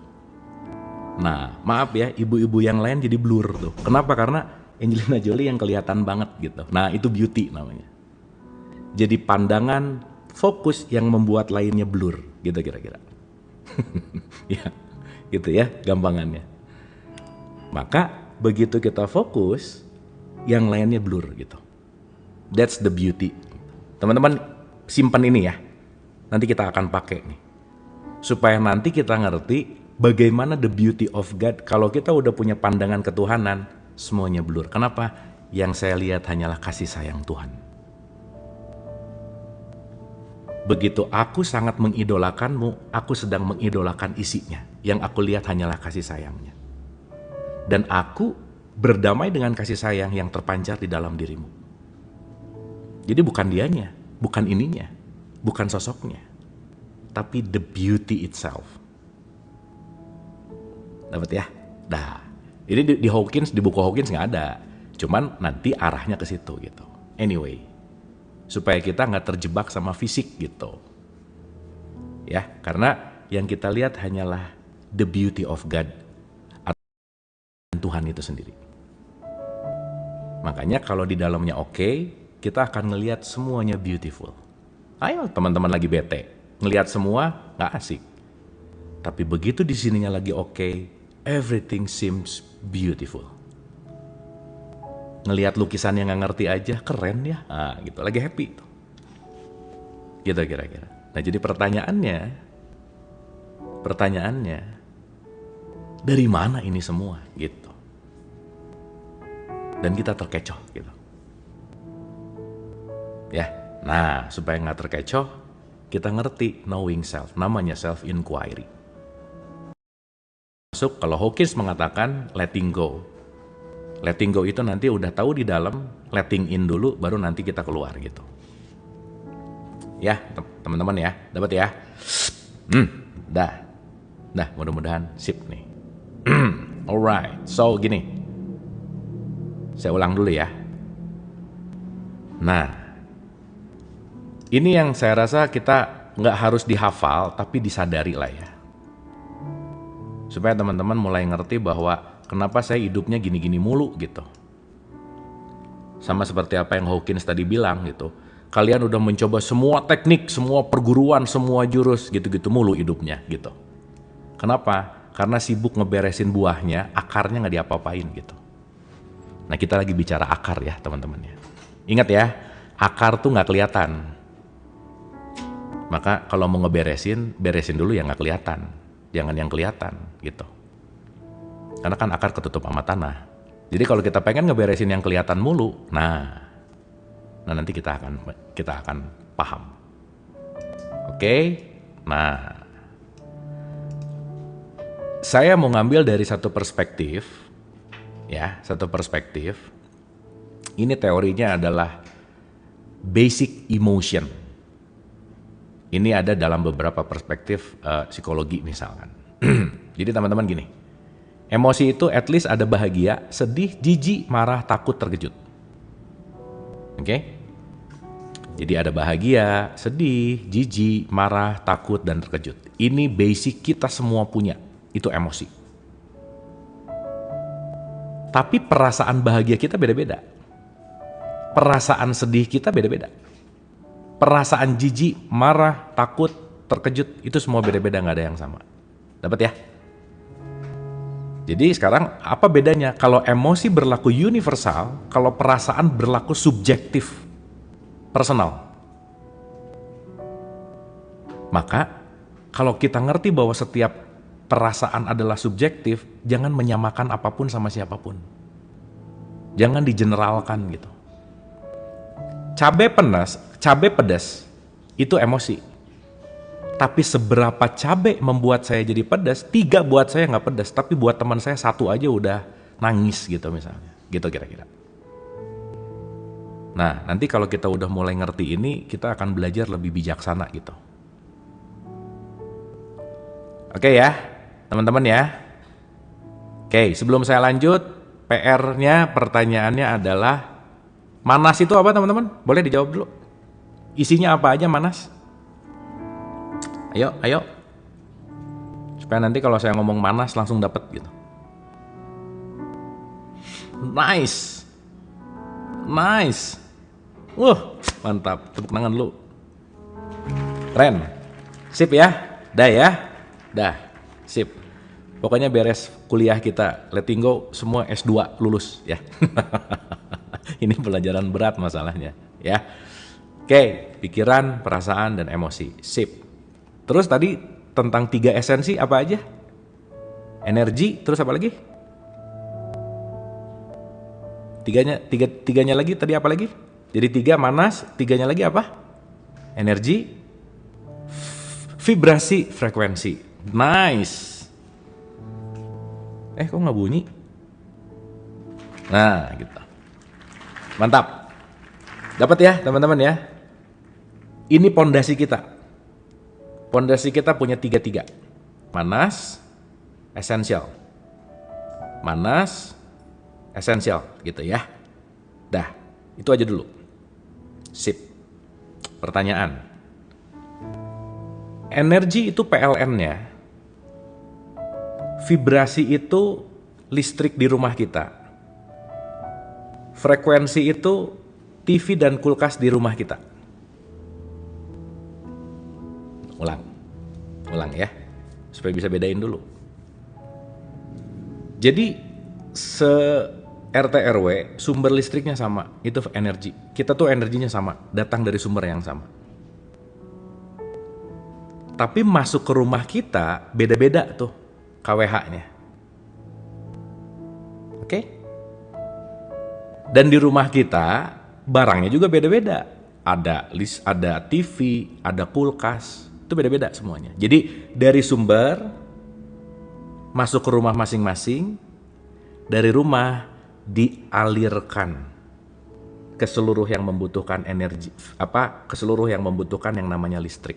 Nah, maaf ya, ibu-ibu yang lain jadi blur tuh. Kenapa? Karena Angelina Jolie yang kelihatan banget gitu. Nah, itu beauty namanya. Jadi pandangan fokus yang membuat lainnya blur gitu kira-kira. Ya, gitu ya gampangannya. Maka begitu kita fokus, yang lainnya blur gitu. That's the beauty. Teman-teman simpan ini ya. Nanti kita akan pakai nih. Supaya nanti kita ngerti bagaimana the beauty of God. Kalau kita udah punya pandangan ketuhanan, semuanya blur. Kenapa? Yang saya lihat hanyalah kasih sayang Tuhan. Begitu aku sangat mengidolakanmu, aku sedang mengidolakan isinya. Yang aku lihat hanyalah kasih sayangnya. Dan aku berdamai dengan kasih sayang yang terpancar di dalam dirimu. Jadi bukan dianya, bukan ininya, bukan sosoknya, tapi the beauty itself. Dapat ya? Dah. Ini di Hawkins, di buku Hawkins nggak ada. Cuman nanti arahnya ke situ gitu. Anyway, supaya kita nggak terjebak sama fisik gitu. Ya, karena yang kita lihat hanyalah the beauty of God. Tuhan itu sendiri. Makanya kalau di dalamnya oke, kita akan ngelihat semuanya beautiful. Ayo teman-teman lagi bete, ngelihat semua nggak asik. Tapi begitu di sininya lagi oke, everything seems beautiful. Ngelihat lukisan yang nggak ngerti aja keren ya, nah, gitu lagi happy tuh. Gitu kira-kira. Nah jadi pertanyaannya, dari mana ini semua gitu? Dan kita terkecoh gitu. Ya, nah supaya nggak terkecoh, kita ngerti knowing self, namanya self inquiry. Masuk kalau Hawkins mengatakan letting go. Letting go itu nanti udah tahu di dalam, letting in dulu, baru nanti kita keluar gitu. Ya, teman-teman ya, dapat ya. Dah, mudah-mudahan sip nih. Alright, so gini. Saya ulang dulu ya. Nah, ini yang saya rasa kita nggak harus dihafal, tapi disadari lah ya. Supaya teman-teman mulai ngerti bahwa kenapa saya hidupnya gini-gini mulu gitu. Sama seperti apa yang Hawkins tadi bilang gitu. Kalian udah mencoba semua teknik, semua perguruan, semua jurus gitu-gitu mulu hidupnya gitu. Kenapa? Karena sibuk ngeberesin buahnya, akarnya nggak diapa-apain gitu. Nah kita lagi bicara akar ya teman-teman ya. Ingat ya, akar tuh nggak kelihatan. Maka kalau mau ngeberesin, beresin dulu yang nggak kelihatan. Jangan yang kelihatan gitu. Karena kan akar ketutup sama tanah. Jadi kalau kita pengen ngeberesin yang kelihatan mulu, nah nanti kita akan paham. Oke? Nah, saya mau ngambil dari satu perspektif. Ya, satu perspektif. Ini teorinya adalah basic emotion. Ini ada dalam beberapa perspektif psikologi misalkan. Jadi teman-teman gini, emosi itu at least ada bahagia, sedih, jijik, marah, takut, terkejut. Oke? Jadi ada bahagia, sedih, jijik, marah, takut, dan terkejut. Ini basic kita semua punya, itu emosi. Tapi perasaan bahagia kita beda-beda. Perasaan sedih kita beda-beda. Perasaan jijik, marah, takut, terkejut, itu semua beda-beda, nggak ada yang sama. Dapat ya? Jadi sekarang apa bedanya? Kalau emosi berlaku universal, kalau perasaan berlaku subjektif, personal. Maka kalau kita ngerti bahwa setiap perasaan adalah subjektif, jangan menyamakan apapun sama siapapun. Jangan digeneralkan gitu. Cabai pedas itu emosi. Tapi seberapa cabai membuat saya jadi pedas, 3 buat saya nggak pedas, tapi buat teman saya 1 aja udah nangis gitu misalnya. Gitu kira-kira. Nah, nanti kalau kita udah mulai ngerti ini, kita akan belajar lebih bijaksana gitu. Oke ya, teman-teman ya. Oke, sebelum saya lanjut, PR-nya, pertanyaannya adalah, manas itu apa teman-teman? Boleh dijawab dulu. Isinya apa aja manas? Ayo. Supaya nanti kalau saya ngomong manas langsung dapat gitu. Nice. Mantap. Tepuk tangan dulu. Keren. Sip ya? Dah. Sip. Pokoknya beres kuliah kita, letting go, semua S2 lulus ya. Ini pelajaran berat masalahnya ya. Oke, pikiran, perasaan, dan emosi. Sip. Terus tadi tentang 3 esensi apa aja? Energi, terus apa lagi? Tiganya lagi tadi apa lagi? Jadi 3 manas, 3-nya lagi apa? Energi, vibrasi, frekuensi. Nice. Kok nggak bunyi? Nah, gitu. Mantap. Dapat ya, teman-teman ya? Ini pondasi kita. Pondasi kita punya 3. Manas, esensial. Manas, esensial gitu ya. Dah, itu aja dulu. Sip. Pertanyaan. Energi itu PLN-nya. Vibrasi itu listrik di rumah kita. Frekuensi itu TV dan kulkas di rumah kita. Ulang ya, supaya bisa bedain dulu. Jadi RT RW sumber listriknya sama, itu energi. Kita tuh energinya sama, datang dari sumber yang sama. Tapi masuk ke rumah kita beda-beda tuh KWH-nya. Oke? Dan di rumah kita barangnya juga beda-beda. Ada TV, ada kulkas. Itu beda-beda semuanya. Jadi dari sumber masuk ke rumah masing-masing, dari rumah dialirkan ke seluruh yang membutuhkan energi, ke seluruh yang membutuhkan yang namanya listrik.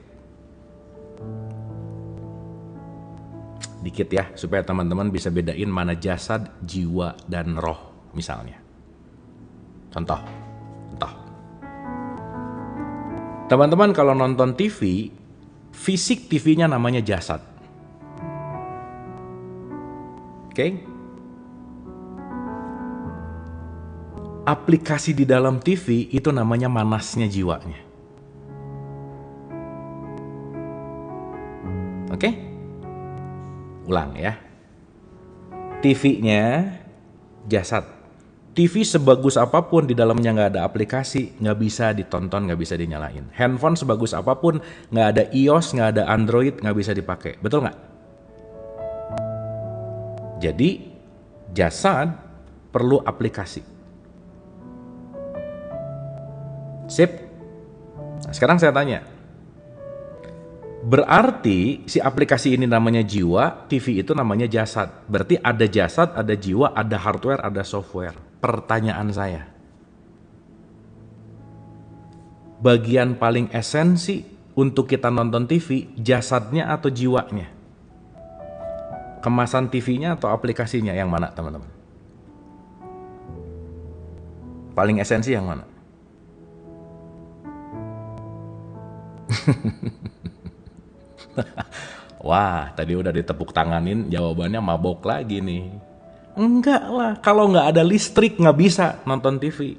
Dikit ya, supaya teman-teman bisa bedain mana jasad, jiwa, dan roh misalnya. Contoh. Teman-teman kalau nonton TV, fisik TV-nya namanya jasad. Oke? Aplikasi di dalam TV itu namanya manasnya jiwanya. Oke? Ulang ya. TV-nya jasad. TV sebagus apapun di dalamnya nggak ada aplikasi, nggak bisa ditonton, nggak bisa dinyalain. Handphone sebagus apapun, nggak ada iOS, nggak ada Android, nggak bisa dipakai. Betul nggak? Jadi jasad perlu aplikasi. Sip. Nah, sekarang saya tanya. Berarti si aplikasi ini namanya jiwa, TV itu namanya jasad. Berarti ada jasad, ada jiwa, ada hardware, ada software. Pertanyaan saya, bagian paling esensi untuk kita nonton TV, jasadnya atau jiwanya? Kemasan TV-nya atau aplikasinya, yang mana teman-teman? Paling esensi yang mana? Wah, tadi udah ditepuk tanganin, jawabannya mabok lagi nih. Enggak lah, kalau nggak ada listrik nggak bisa nonton TV.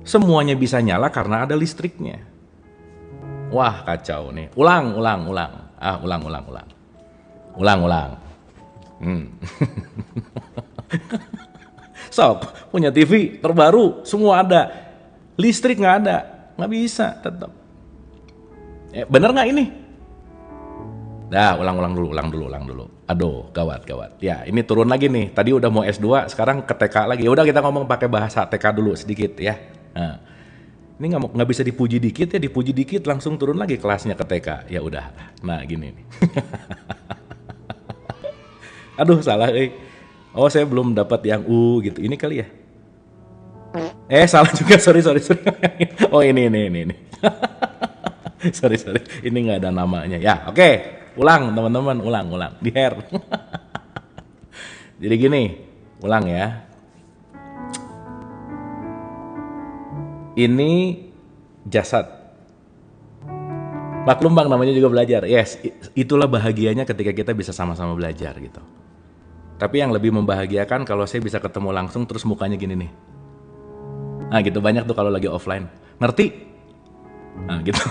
Semuanya bisa nyala karena ada listriknya. Wah, kacau nih. Ulang. Ulang. Sok, punya TV terbaru, semua ada. Listrik nggak ada, nggak bisa tetap. Bener nggak ini? Dah, ulang dulu. Aduh, gawat. Ya, ini turun lagi nih. Tadi udah mau S2, sekarang ke TK lagi. Ya udah kita ngomong pakai bahasa TK dulu sedikit ya. Nah, ini nggak bisa dipuji dikit langsung turun lagi kelasnya ke TK. Ya udah. Nah, gini nih. Aduh, salah. Oh, saya belum dapat yang U gitu. Ini kali ya. Salah juga. Sorry. Oh, ini. Sorry. Ini nggak ada namanya. Ya, oke. Ulang, teman-teman. Ulang. Di hair. Jadi gini, ulang ya. Ini jasad. Maklum bang, namanya juga belajar. Yes, itulah bahagianya ketika kita bisa sama-sama belajar gitu. Tapi yang lebih membahagiakan kalau saya bisa ketemu langsung terus mukanya gini nih. Nah gitu, banyak tuh kalau lagi offline. Ngerti? Nah gitu.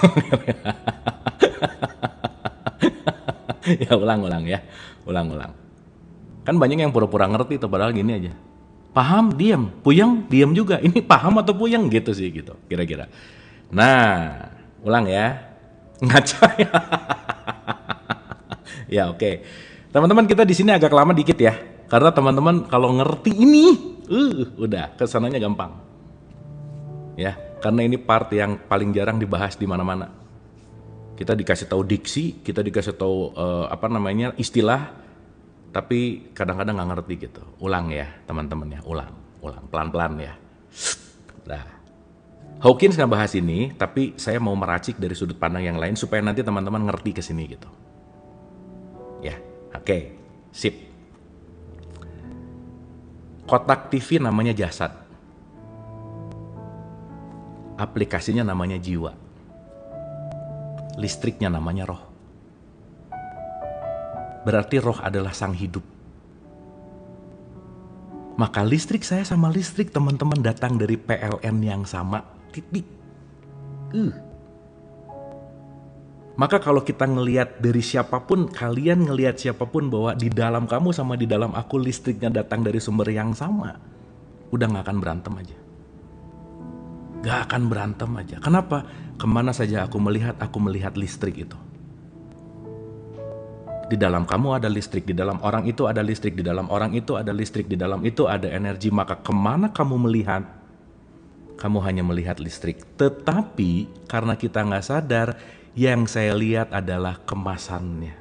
Ya ulang ya. Ulang. Kan banyak yang pura-pura ngerti tuh padahal gini aja. Paham, diam. Puyeng, diam juga. Ini paham atau puyeng gitu sih gitu, kira-kira. Nah, ulang ya. Ngaca ya. Ya oke. Teman-teman kita di sini agak lama dikit ya. Karena teman-teman kalau ngerti ini, udah kesananya gampang. Ya, karena ini part yang paling jarang dibahas di mana-mana. Kita dikasih tahu diksi, kita dikasih tahu istilah, tapi kadang-kadang nggak ngerti gitu. Ulang ya teman-teman ya, ulang pelan-pelan ya. Nah, Hawkins nggak bahas ini, tapi saya mau meracik dari sudut pandang yang lain supaya nanti teman-teman ngerti ke sini gitu. Ya, oke, sip. Kotak TV namanya jasad. Aplikasinya namanya jiwa. Listriknya namanya roh. Berarti roh adalah sang hidup. Maka listrik saya sama listrik teman-teman datang dari PLN yang sama, titik. Maka kalau kita ngelihat dari siapapun, kalian ngelihat siapapun bahwa di dalam kamu sama di dalam aku listriknya datang dari sumber yang sama, udah gak akan berantem aja. Gak akan berantem aja. Kenapa? Kemana saja aku melihat listrik itu. Di dalam kamu ada listrik, di dalam orang itu ada listrik, di dalam orang itu ada listrik, di dalam itu ada energi. Maka kemana kamu melihat, kamu hanya melihat listrik. Tetapi karena kita gak sadar, yang saya lihat adalah kemasannya.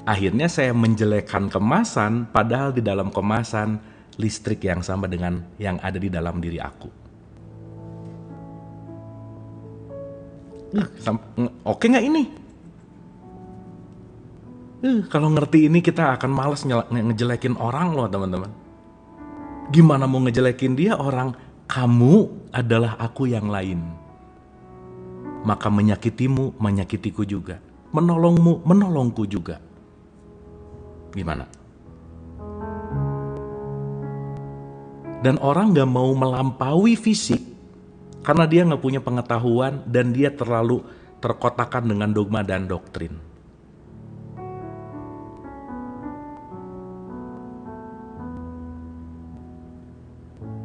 Akhirnya saya menjelekkan kemasan, padahal di dalam kemasan listrik yang sama dengan yang ada di dalam diri aku. Oke nggak ini? Kalau ngerti ini kita akan malas ngejelekin orang loh teman-teman. Gimana mau ngejelekin dia orang? Kamu adalah aku yang lain. Maka menyakitimu, menyakitiku juga. Menolongmu, menolongku juga. Gimana? Dan orang gak mau melampaui fisik karena dia gak punya pengetahuan dan dia terlalu terkotakan dengan dogma dan doktrin.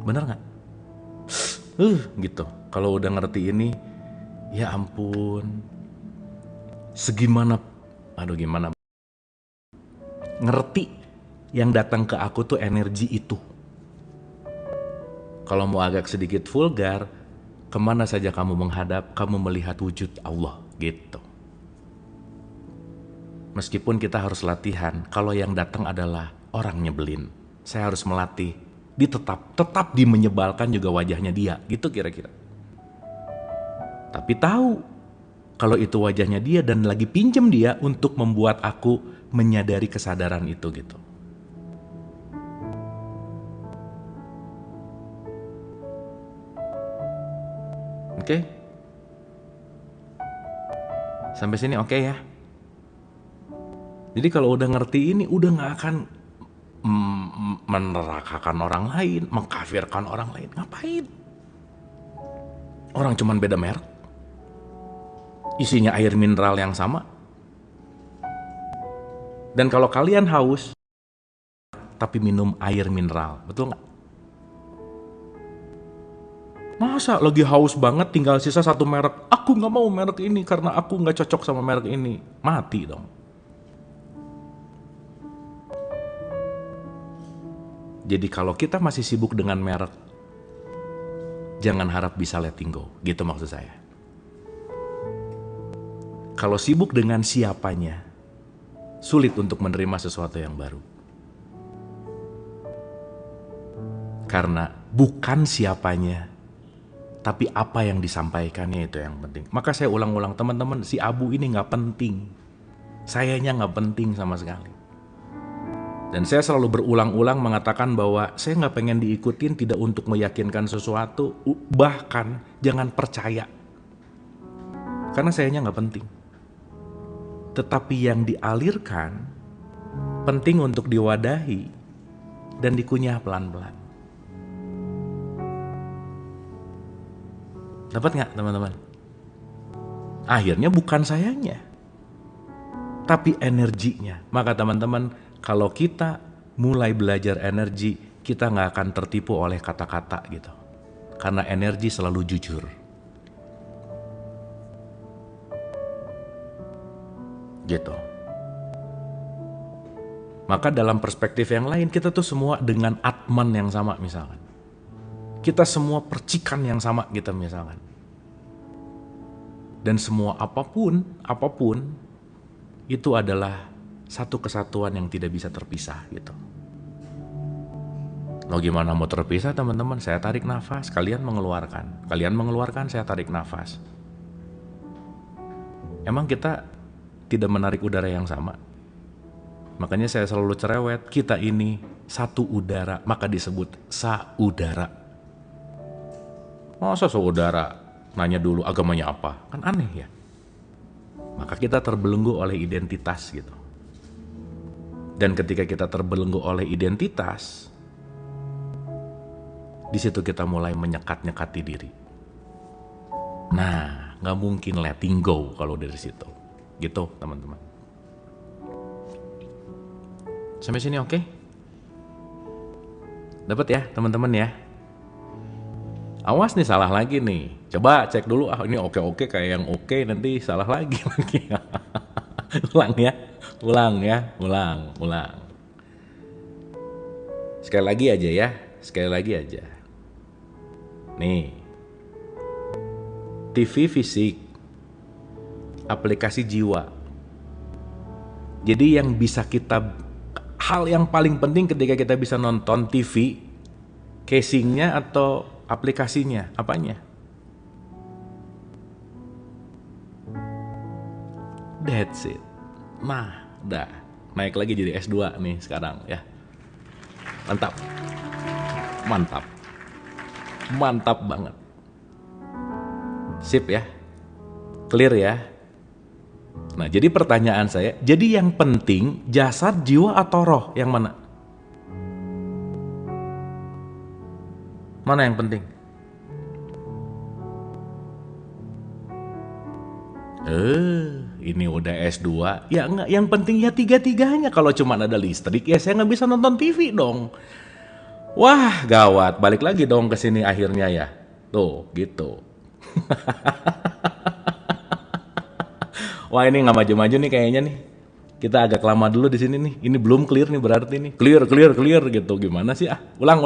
Bener gak? Gitu. Kalau udah ngerti ini, ya ampun. Gimana? Ngerti yang datang ke aku tuh energi itu. Kalau mau agak sedikit vulgar, kemana saja kamu menghadap, kamu melihat wujud Allah gitu. Meskipun kita harus latihan, kalau yang datang adalah orang nyebelin, saya harus melatih, tetap di menyebalkan juga wajahnya dia, gitu kira-kira. Tapi tahu kalau itu wajahnya dia dan lagi pinjem dia untuk membuat aku menyadari kesadaran itu gitu. Oke? Sampai sini oke ya? Jadi kalau udah ngerti ini, udah nggak akan menerakakan orang lain, mengkafirkan orang lain. Ngapain? Orang cuman beda merek. Isinya air mineral yang sama. Dan kalau kalian haus, tapi minum air mineral, betul nggak? Masa lagi haus banget tinggal sisa satu merek, aku nggak mau merek ini karena aku nggak cocok sama merek ini. Mati dong. Jadi kalau kita masih sibuk dengan merek, jangan harap bisa letting go, gitu maksud saya. Kalau sibuk dengan siapanya, sulit untuk menerima sesuatu yang baru. Karena bukan siapanya, tapi apa yang disampaikannya itu yang penting. Maka saya ulang-ulang, teman-teman, si Abu ini nggak penting. Sayanya nggak penting sama sekali. Dan saya selalu berulang-ulang mengatakan bahwa saya nggak pengen diikutin tidak untuk meyakinkan sesuatu, bahkan jangan percaya. Karena sayanya nggak penting. Tetapi yang dialirkan penting untuk diwadahi dan dikunyah pelan-pelan. Dapat nggak teman-teman? Akhirnya bukan sayanya, tapi energinya. Maka teman-teman, kalau kita mulai belajar energi, kita nggak akan tertipu oleh kata-kata gitu. Karena energi selalu jujur. Gitu. Maka dalam perspektif yang lain, kita tuh semua dengan atman yang sama misalkan. Kita semua percikan yang sama gitu misalkan. Dan semua apapun itu adalah satu kesatuan yang tidak bisa terpisah gitu. Lo gimana mau terpisah teman-teman? Saya tarik nafas, kalian mengeluarkan. Kalian mengeluarkan, saya tarik nafas. Emang kita tidak menarik udara yang sama? Makanya saya selalu cerewet, kita ini satu udara, maka disebut saudara. Masa saudara nanya dulu agamanya apa? Kan aneh ya. Maka kita terbelenggu oleh identitas gitu. Dan ketika kita terbelenggu oleh identitas, di situ kita mulai menyekat-nyekati diri. Nah, nggak mungkin letting go kalau dari situ. Gitu, teman-teman. Sampai sini oke? Dapat ya, teman-teman ya? Awas nih, salah lagi nih. Coba cek dulu, ini oke-oke kayak yang oke, nanti salah lagi. Ulang ya. Ulang. Sekali lagi aja. Nih. TV fisik. Aplikasi jiwa. Jadi yang bisa hal yang paling penting ketika kita bisa nonton TV, casingnya atau aplikasinya, apanya? That's it. Nah, udah naik lagi jadi S2 nih sekarang ya. Mantap banget. Sip ya, clear ya. Nah, jadi pertanyaan saya, jadi yang penting jasad, jiwa atau roh, yang mana? Mana yang penting? Ini udah S2, ya enggak, yang penting ya tiga-tiganya. Kalau cuma ada listrik, ya saya nggak bisa nonton TV dong. Wah, gawat, balik lagi dong ke sini akhirnya ya. Tuh, gitu. Wah, ini nggak maju-maju nih kayaknya nih. Kita agak lama dulu di sini nih. Ini belum clear nih berarti nih. Clear gitu. Gimana sih? Ulang.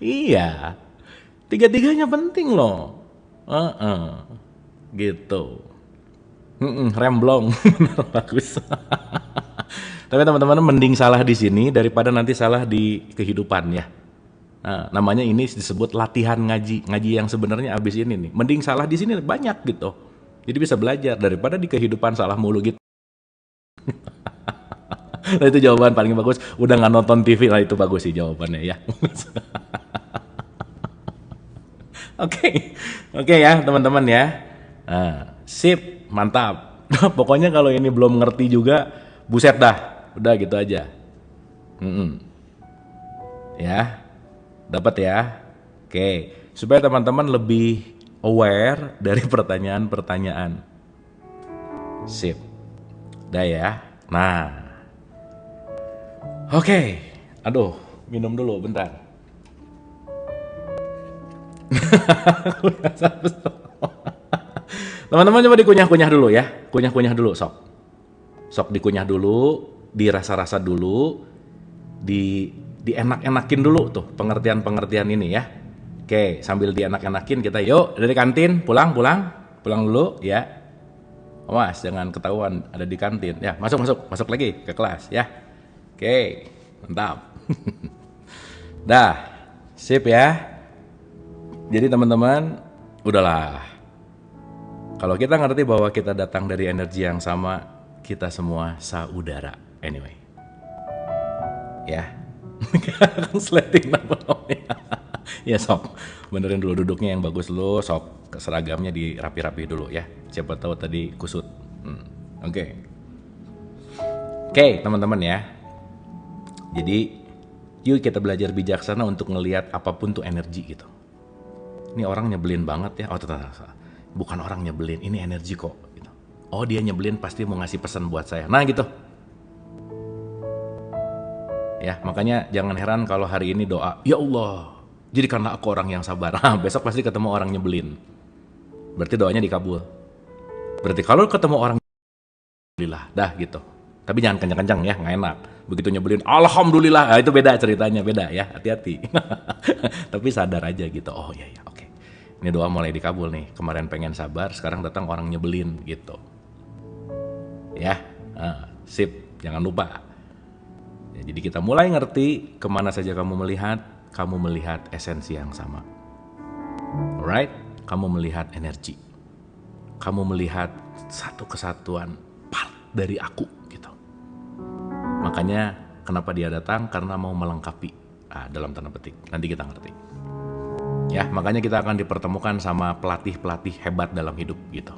Iya, tiga-tiganya penting loh. Gitu. Remblong, benar, bagus. Tapi teman-teman mending salah di sini daripada nanti salah di kehidupan ya. Nah, namanya ini disebut latihan ngaji yang sebenarnya abis ini nih. Mending salah di sini banyak gitu. Jadi bisa belajar daripada di kehidupan salah mulu gitu. Nah, itu jawaban paling bagus. Udah nggak nonton TV lah, itu bagus sih jawabannya ya. Oke, oke ya teman-teman ya. Nah, sip, mantap. Pokoknya kalau ini belum ngerti juga, buset dah. Udah gitu aja. Mm-mm. Ya, dapat ya. Oke, supaya teman-teman lebih aware dari pertanyaan-pertanyaan. Sip. Udah ya. Nah, oke. Aduh, minum dulu bentar. Teman-teman coba dikunyah-kunyah dulu ya. Kunyah-kunyah dulu sok. Sok dikunyah dulu, dirasa-rasa dulu, dienak-enakin dulu tuh pengertian-pengertian ini ya. Oke, sambil dienak-enakin kita yuk dari kantin pulang dulu ya. Awas jangan ketahuan ada di kantin. Ya, masuk lagi ke kelas ya. Oke, mantap. Dah, sip ya. Jadi teman-teman, udahlah. Kalau kita ngerti bahwa kita datang dari energi yang sama, kita semua saudara. Anyway. Ya. Sleting namanya. Ya sok, benerin dulu duduknya yang bagus dulu, sok seragamnya dirapi-rapi dulu ya. Siapa tahu tadi kusut. Oke. Oke, teman-teman ya. Jadi, yuk kita belajar bijaksana untuk ngelihat apapun tuh energi gitu. Ini orang nyebelin banget ya. Oh, bukan orang nyebelin, ini energi kok. Gitu. Oh, dia nyebelin pasti mau ngasih pesan buat saya. Nah gitu. Ya, makanya jangan heran kalau hari ini doa, ya Allah, jadikanlah aku orang yang sabar. Besok pasti ketemu orang nyebelin. Berarti doanya dikabul. Berarti kalau ketemu orang alhamdulillah, dah gitu. Tapi jangan kencang-kencang ya, nggak enak. Begitu nyebelin, alhamdulillah, nah, itu beda ceritanya, beda ya, hati-hati. Tapi sadar aja gitu, oh iya, oke. Ini doa mulai dikabul nih, kemarin pengen sabar, sekarang datang orang nyebelin gitu. Ya, sip, jangan lupa. Ya, jadi kita mulai ngerti kemana saja kamu melihat esensi yang sama. Alright, kamu melihat energi. Kamu melihat satu kesatuan part dari aku gitu. Makanya kenapa dia datang? Karena mau melengkapi dalam tanda petik. Nanti kita ngerti. Ya, makanya kita akan dipertemukan sama pelatih-pelatih hebat dalam hidup gitu.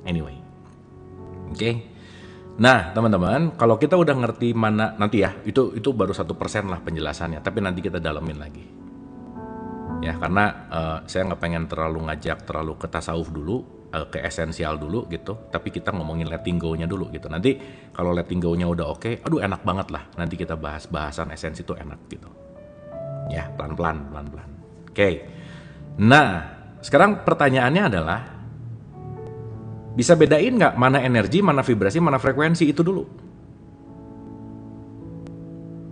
Anyway. Oke. Nah, teman-teman, kalau kita udah ngerti mana nanti ya, itu baru 1% lah penjelasannya, tapi nanti kita dalamin lagi. Ya, karena saya nggak pengen terlalu ke tasawuf dulu, ke esensial dulu gitu, tapi kita ngomongin letting go-nya dulu gitu. Nanti kalau letting go-nya udah oke, aduh enak banget lah. Nanti kita bahas bahasan esensi itu enak gitu. Ya, pelan-pelan. Oke. Nah, sekarang pertanyaannya adalah, bisa bedain nggak mana energi, mana vibrasi, mana frekuensi itu dulu?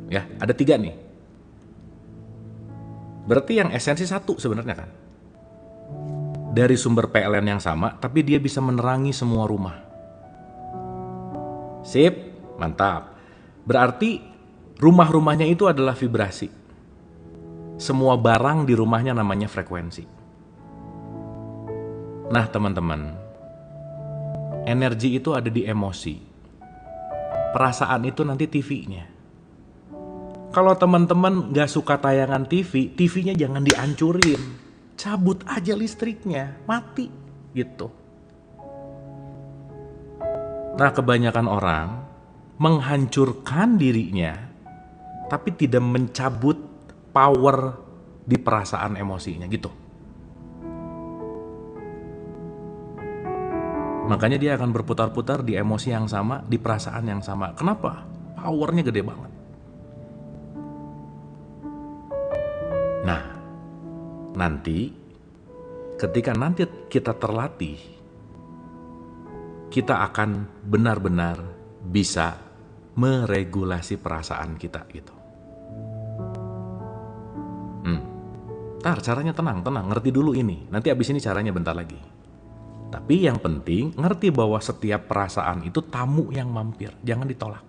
Ya, ada 3 nih. Berarti yang esensi 1 sebenarnya kan? Dari sumber PLN yang sama, tapi dia bisa menerangi semua rumah. Sip, mantap. Berarti rumah-rumahnya itu adalah vibrasi. Semua barang di rumahnya namanya frekuensi. Nah teman-teman, energi itu ada di emosi. Perasaan itu nanti TV-nya. Kalau teman-teman gak suka tayangan TV, TV-nya jangan dihancurin. Cabut aja listriknya, mati gitu. Nah, kebanyakan orang menghancurkan dirinya, tapi tidak mencabut power di perasaan emosinya gitu. Makanya dia akan berputar-putar di emosi yang sama, di perasaan yang sama. Kenapa? Powernya gede banget. Nah, nanti ketika nanti kita terlatih, kita akan benar-benar bisa meregulasi perasaan kita gitu. Ntar caranya tenang, ngerti dulu ini. Nanti abis ini caranya bentar lagi. Tapi yang penting ngerti bahwa setiap perasaan itu tamu yang mampir, jangan ditolak.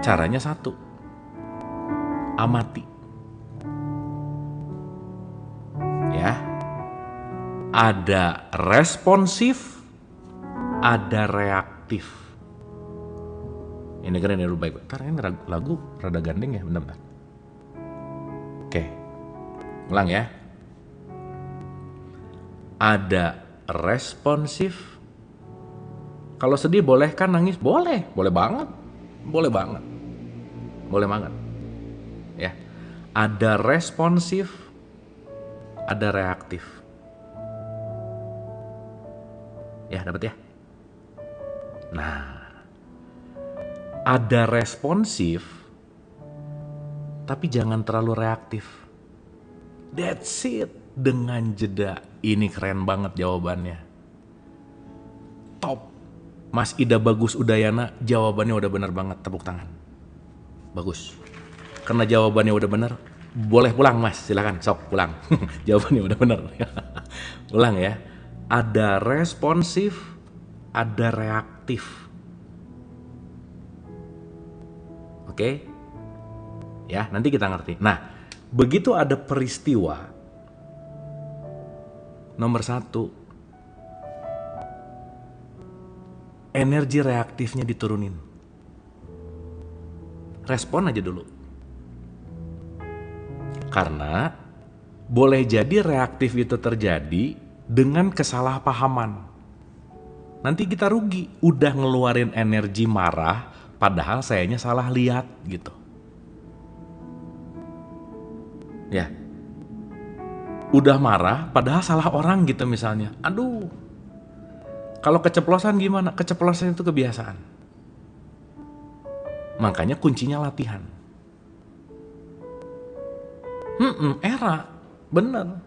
Caranya 1, amati. Ya, ada responsif, ada reaktif. Ini dengerin dulu baik. Ntar ini lagu rada gandeng ya, bentar. Oke. Ulang ya. Ada responsif. Kalau sedih boleh kan nangis? Boleh, boleh banget. Boleh banget. Boleh banget. Ya. Ada responsif, ada reaktif. Ya, dapat ya? Nah, ada responsif, tapi jangan terlalu reaktif. That's it. Dengan jeda. Ini keren banget jawabannya. Top. Mas Ida Bagus Udayana, jawabannya udah bener banget. Tepuk tangan. Bagus. Karena jawabannya udah bener, boleh pulang mas, silakan, sok pulang. Jawabannya udah bener. Ulang ya. Ada responsif, ada reaktif. Oke? Ya, nanti kita ngerti. Nah, begitu ada peristiwa, nomor 1, energi reaktifnya diturunin. Respon aja dulu. Karena boleh jadi reaktif itu terjadi dengan kesalahpahaman. Nanti kita rugi, udah ngeluarin energi marah, padahal sayanya salah lihat gitu. Ya, udah marah, padahal salah orang gitu misalnya. Aduh, kalau keceplosan gimana? Keceplosan itu kebiasaan. Makanya kuncinya latihan. Era, bener.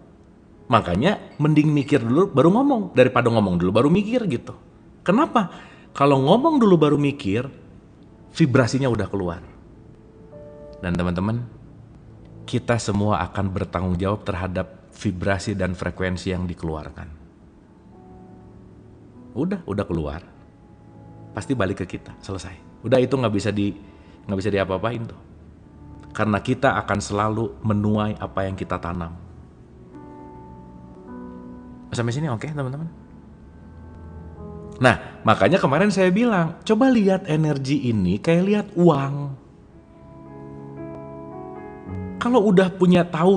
Makanya mending mikir dulu baru ngomong, daripada ngomong dulu baru mikir gitu. Kenapa? Kalau ngomong dulu baru mikir, vibrasinya udah keluar. Dan teman-teman, kita semua akan bertanggung jawab terhadap vibrasi dan frekuensi yang dikeluarkan. Udah keluar, pasti balik ke kita, selesai. Udah itu nggak bisa diapa-apain tuh. Karena kita akan selalu menuai apa yang kita tanam. Sampai sini oke, teman-teman? Nah, makanya kemarin saya bilang, coba lihat energi ini kayak lihat uang. Kalau udah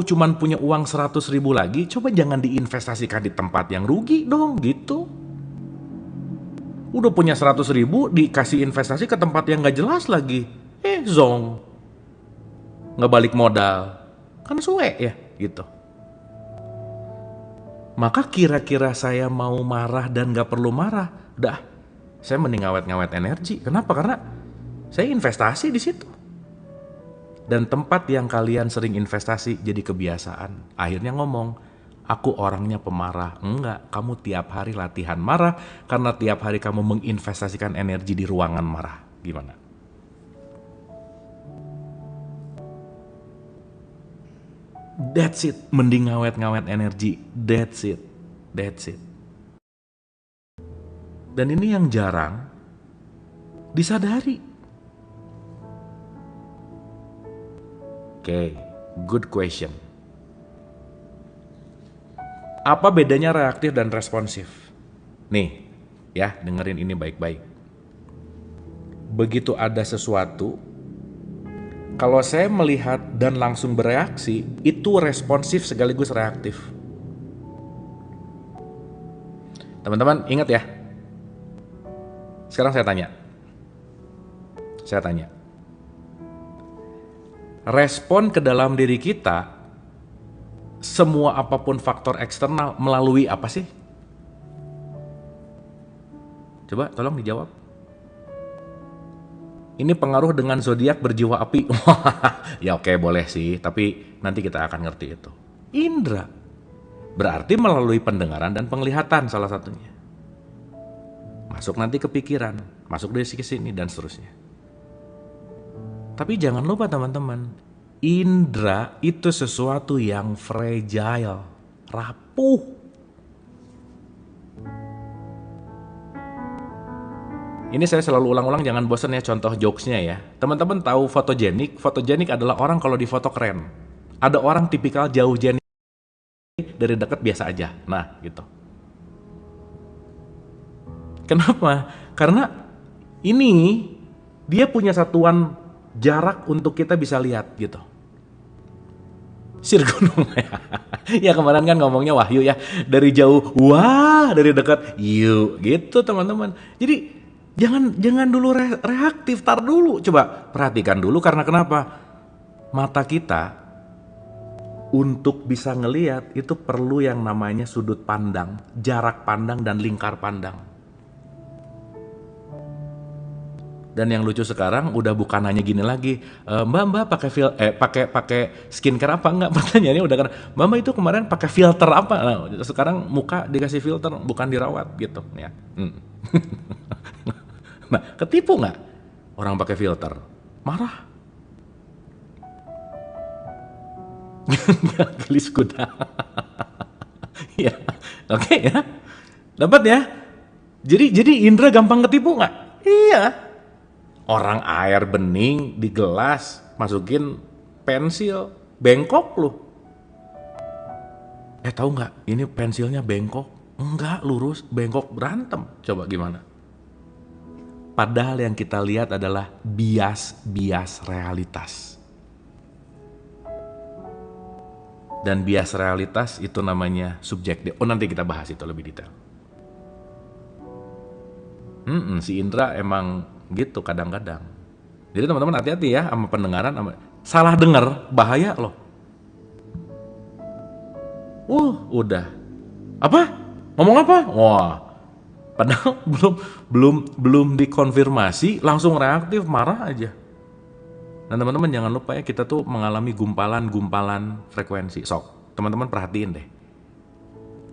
cuman punya uang 100.000 lagi, coba jangan diinvestasikan di tempat yang rugi dong, gitu. Udah punya 100.000, dikasih investasi ke tempat yang gak jelas lagi. Zong. Nggak balik modal. Kan suwe ya, gitu. Maka kira-kira saya mau marah dan gak perlu marah. Udah, saya mending ngawet-ngawet energi. Kenapa? Karena saya investasi di situ. Dan tempat yang kalian sering investasi jadi kebiasaan. Akhirnya ngomong, aku orangnya pemarah. Enggak, kamu tiap hari latihan marah karena tiap hari kamu menginvestasikan energi di ruangan marah. Gimana? That's it. Mending ngawet-ngawet energi. That's it. Dan ini yang jarang disadari. Oke, good question. Apa bedanya reaktif dan responsif? Nih, ya, dengerin ini baik-baik. Begitu ada sesuatu, kalau saya melihat dan langsung bereaksi, itu responsif sekaligus reaktif. Teman-teman ingat ya. Sekarang saya tanya. Respon ke dalam diri kita, semua apapun faktor eksternal melalui apa sih? Coba tolong dijawab. Ini pengaruh dengan zodiak berjiwa api. Ya oke, boleh sih, tapi nanti kita akan ngerti itu. Indra. Berarti melalui pendengaran dan penglihatan salah satunya. Masuk nanti ke pikiran, masuk dari sini dan seterusnya. Tapi jangan lupa teman-teman, indra itu sesuatu yang fragile, rapuh. Ini saya selalu ulang-ulang, jangan bosan ya contoh jokesnya ya. Teman-teman tahu fotogenik? Fotogenik adalah orang kalau di foto keren. Ada orang tipikal jauh jenik, dari dekat biasa aja. Nah, gitu. Kenapa? Karena ini dia punya satuan jarak untuk kita bisa lihat gitu. Sir gunung. Ya kemarin kan ngomongnya wahyu ya. Dari jauh, wah, dari dekat, yuk. Gitu teman-teman. Jadi jangan dulu reaktif, tar dulu. Coba perhatikan dulu karena kenapa? Mata kita untuk bisa ngelihat itu perlu yang namanya sudut pandang, jarak pandang dan lingkar pandang. Dan yang lucu sekarang udah bukan hanya gini lagi, Mbak pakai skincare apa enggak? Pertanyaannya udah kan, Mbak itu kemarin pakai filter apa? Nah, sekarang muka dikasih filter, bukan dirawat gitu ya. Nah, ketipu nggak orang pakai filter? Marah. Gelis kuda. Ya, oke ya. Dapat ya. Jadi Indra gampang ketipu nggak? Iya. Orang air bening di gelas, masukin pensil, bengkok lu. Tahu nggak? Ini pensilnya bengkok. Enggak, lurus, bengkok, berantem. Coba gimana? Padahal yang kita lihat adalah bias realitas. Dan bias realitas itu namanya subjektif. Oh, nanti kita bahas itu lebih detail. Si Indra emang gitu kadang-kadang. Jadi teman-teman hati-hati ya sama pendengaran, salah dengar bahaya loh. Udah. Apa? Ngomong apa? Wah. Padahal belum dikonfirmasi langsung reaktif, marah aja. Dan teman-teman jangan lupa ya, kita tuh mengalami gumpalan frekuensi. Sok, teman-teman perhatiin deh.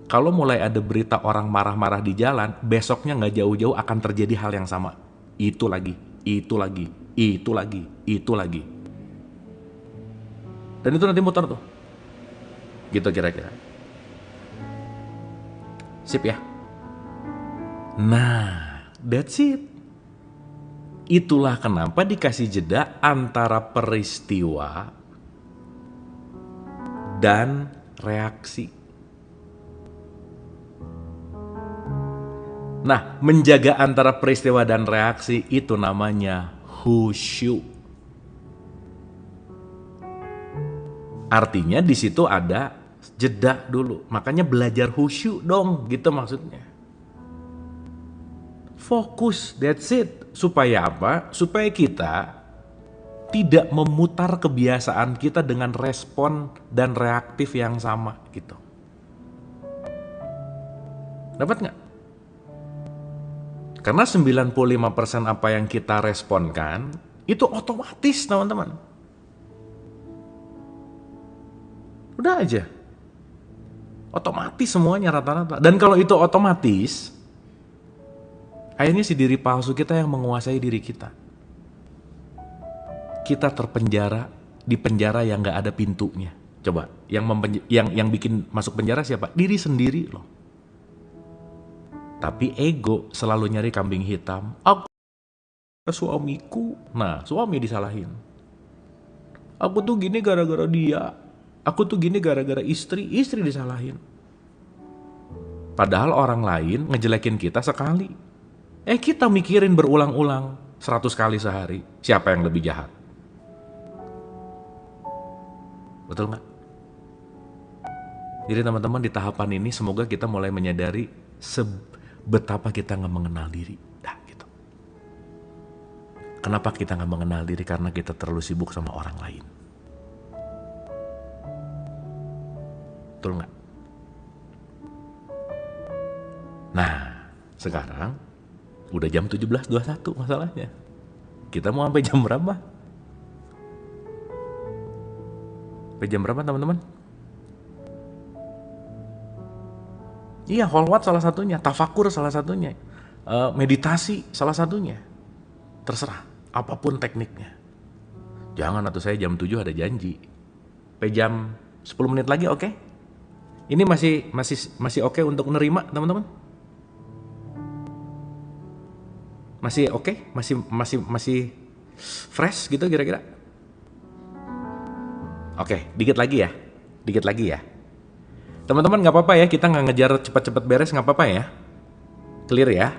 Kalau mulai ada berita orang marah-marah di jalan, besoknya nggak jauh-jauh akan terjadi hal yang sama. Itu lagi. Dan itu nanti muter tuh. Gitu kira-kira. Sip ya? Nah, that's it. Itulah kenapa dikasih jeda antara peristiwa dan reaksi. Nah, menjaga antara peristiwa dan reaksi itu namanya khusyuk. Artinya di situ ada jeda dulu. Makanya belajar khusyuk dong, gitu maksudnya. Fokus, that's it. Supaya apa? Supaya kita tidak memutar kebiasaan kita dengan respon dan reaktif yang sama gitu. Dapat nggak? Karena 95% apa yang kita responkan itu otomatis, teman-teman. Udah aja. Otomatis semuanya rata-rata. Dan kalau itu otomatis, akhirnya si diri palsu kita yang menguasai diri kita. Kita terpenjara di penjara yang nggak ada pintunya. Coba, yang bikin masuk penjara siapa? Diri sendiri loh. Tapi ego selalu nyari kambing hitam. Aku suamiku. Nah, suami disalahin. Aku tuh gini gara-gara dia. Aku tuh gini gara-gara istri disalahin. Padahal orang lain ngejelekin kita sekali. Kita mikirin berulang-ulang 100 kali sehari. Siapa yang lebih jahat? Betul nggak? Jadi teman-teman di tahapan ini semoga kita mulai menyadari betapa kita nggak mengenal diri. Gitu. Kenapa kita nggak mengenal diri? Karena kita terlalu sibuk sama orang lain. Betul nggak? Nah, sekarang udah jam 17.21 masalahnya. Kita mau sampai jam berapa? Sampai jam berapa teman-teman? Iya, kholwat salah satunya, tafakur salah satunya, meditasi salah satunya. Terserah, apapun tekniknya. Jangan atau saya jam 7 ada janji. Sampai jam 10 menit lagi oke? Ini masih oke untuk menerima teman-teman? Masih oke? Masih fresh gitu kira-kira? Oke, dikit lagi ya. Teman-teman nggak apa-apa ya, kita nggak ngejar cepat-cepat beres, nggak apa-apa ya. Clear ya?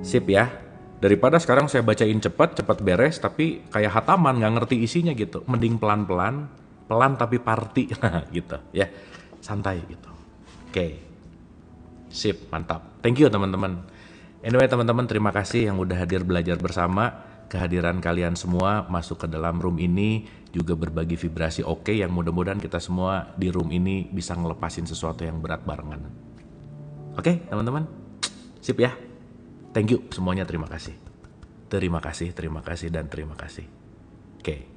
Sip ya. Daripada sekarang saya bacain cepat beres, tapi kayak hataman nggak ngerti isinya gitu. Mending pelan-pelan, pelan tapi party, gitu ya, santai gitu. Oke, sip, mantap. Thank you teman-teman. Anyway teman-teman, terima kasih yang udah hadir belajar bersama. Kehadiran kalian semua masuk ke dalam room ini juga berbagi vibrasi oke, yang mudah-mudahan kita semua di room ini bisa ngelepasin sesuatu yang berat barengan. Oke teman-teman, sip ya. Thank you semuanya, terima kasih. Terima kasih, terima kasih, dan terima kasih. Oke.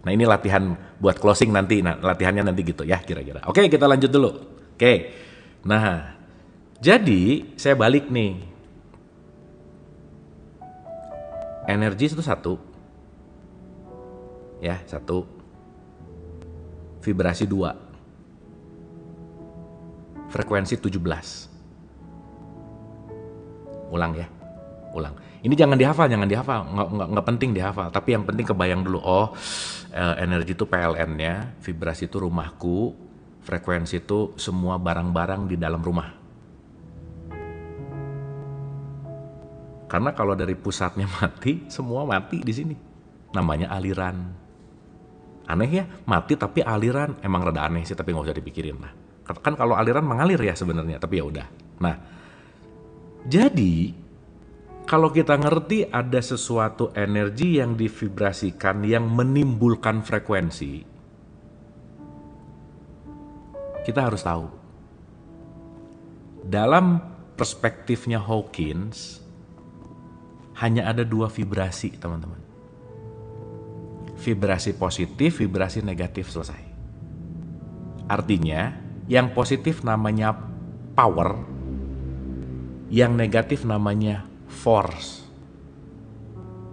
Nah ini latihan buat closing nanti, nah latihannya nanti gitu ya kira-kira. Oke, kita lanjut dulu. Oke, nah jadi saya balik nih. Energi itu satu, ya satu. Vibrasi 2, frekuensi 17. Ulang ya, ulang. Ini jangan dihafal, nggak penting dihafal. Tapi yang penting kebayang dulu, energi itu PLN-nya, vibrasi itu rumahku, frekuensi itu semua barang-barang di dalam rumah. Karena kalau dari pusatnya mati, semua mati di sini. Namanya aliran. Aneh ya, mati tapi aliran. Emang rada aneh sih, tapi nggak usah dipikirin lah. Kan kalau aliran mengalir ya sebenarnya, tapi ya udah. Nah, jadi kalau kita ngerti ada sesuatu energi yang divibrasikan yang menimbulkan frekuensi, kita harus tahu. Dalam perspektifnya Hawkins, hanya ada 2 vibrasi, teman-teman. Vibrasi positif, vibrasi negatif, selesai. Artinya, yang positif namanya power, yang negatif namanya force.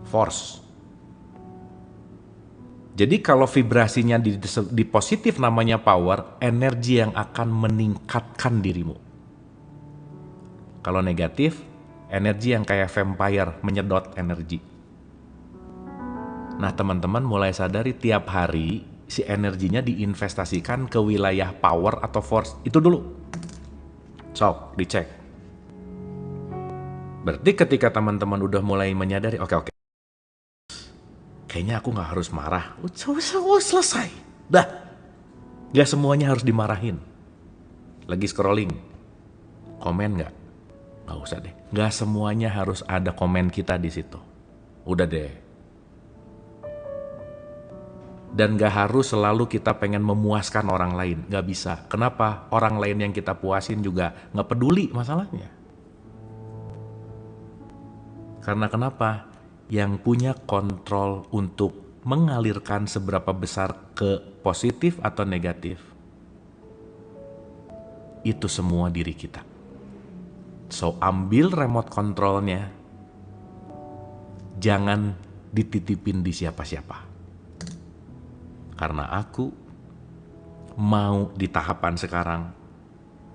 Force. Jadi kalau vibrasinya di positif namanya power, energi yang akan meningkatkan dirimu. Kalau negatif, energi yang kayak vampire, menyedot energi. Nah teman-teman mulai sadari tiap hari si energinya diinvestasikan ke wilayah power atau force. Itu dulu. Sok, dicek. Berarti ketika teman-teman udah mulai menyadari, oke. Kayaknya aku gak harus marah. Selesai. Dah. Gak semuanya harus dimarahin. Lagi scrolling. Komen gak? Gak usah deh. Gak semuanya harus ada komen kita di situ. Udah deh. Dan gak harus selalu kita pengen memuaskan orang lain. Gak bisa. Kenapa? Orang lain yang kita puasin juga gak peduli masalahnya. Karena kenapa? Yang punya kontrol untuk mengalirkan seberapa besar ke positif atau negatif, itu semua diri kita. So, ambil remote controlnya, jangan dititipin di siapa-siapa. Karena aku mau di tahapan sekarang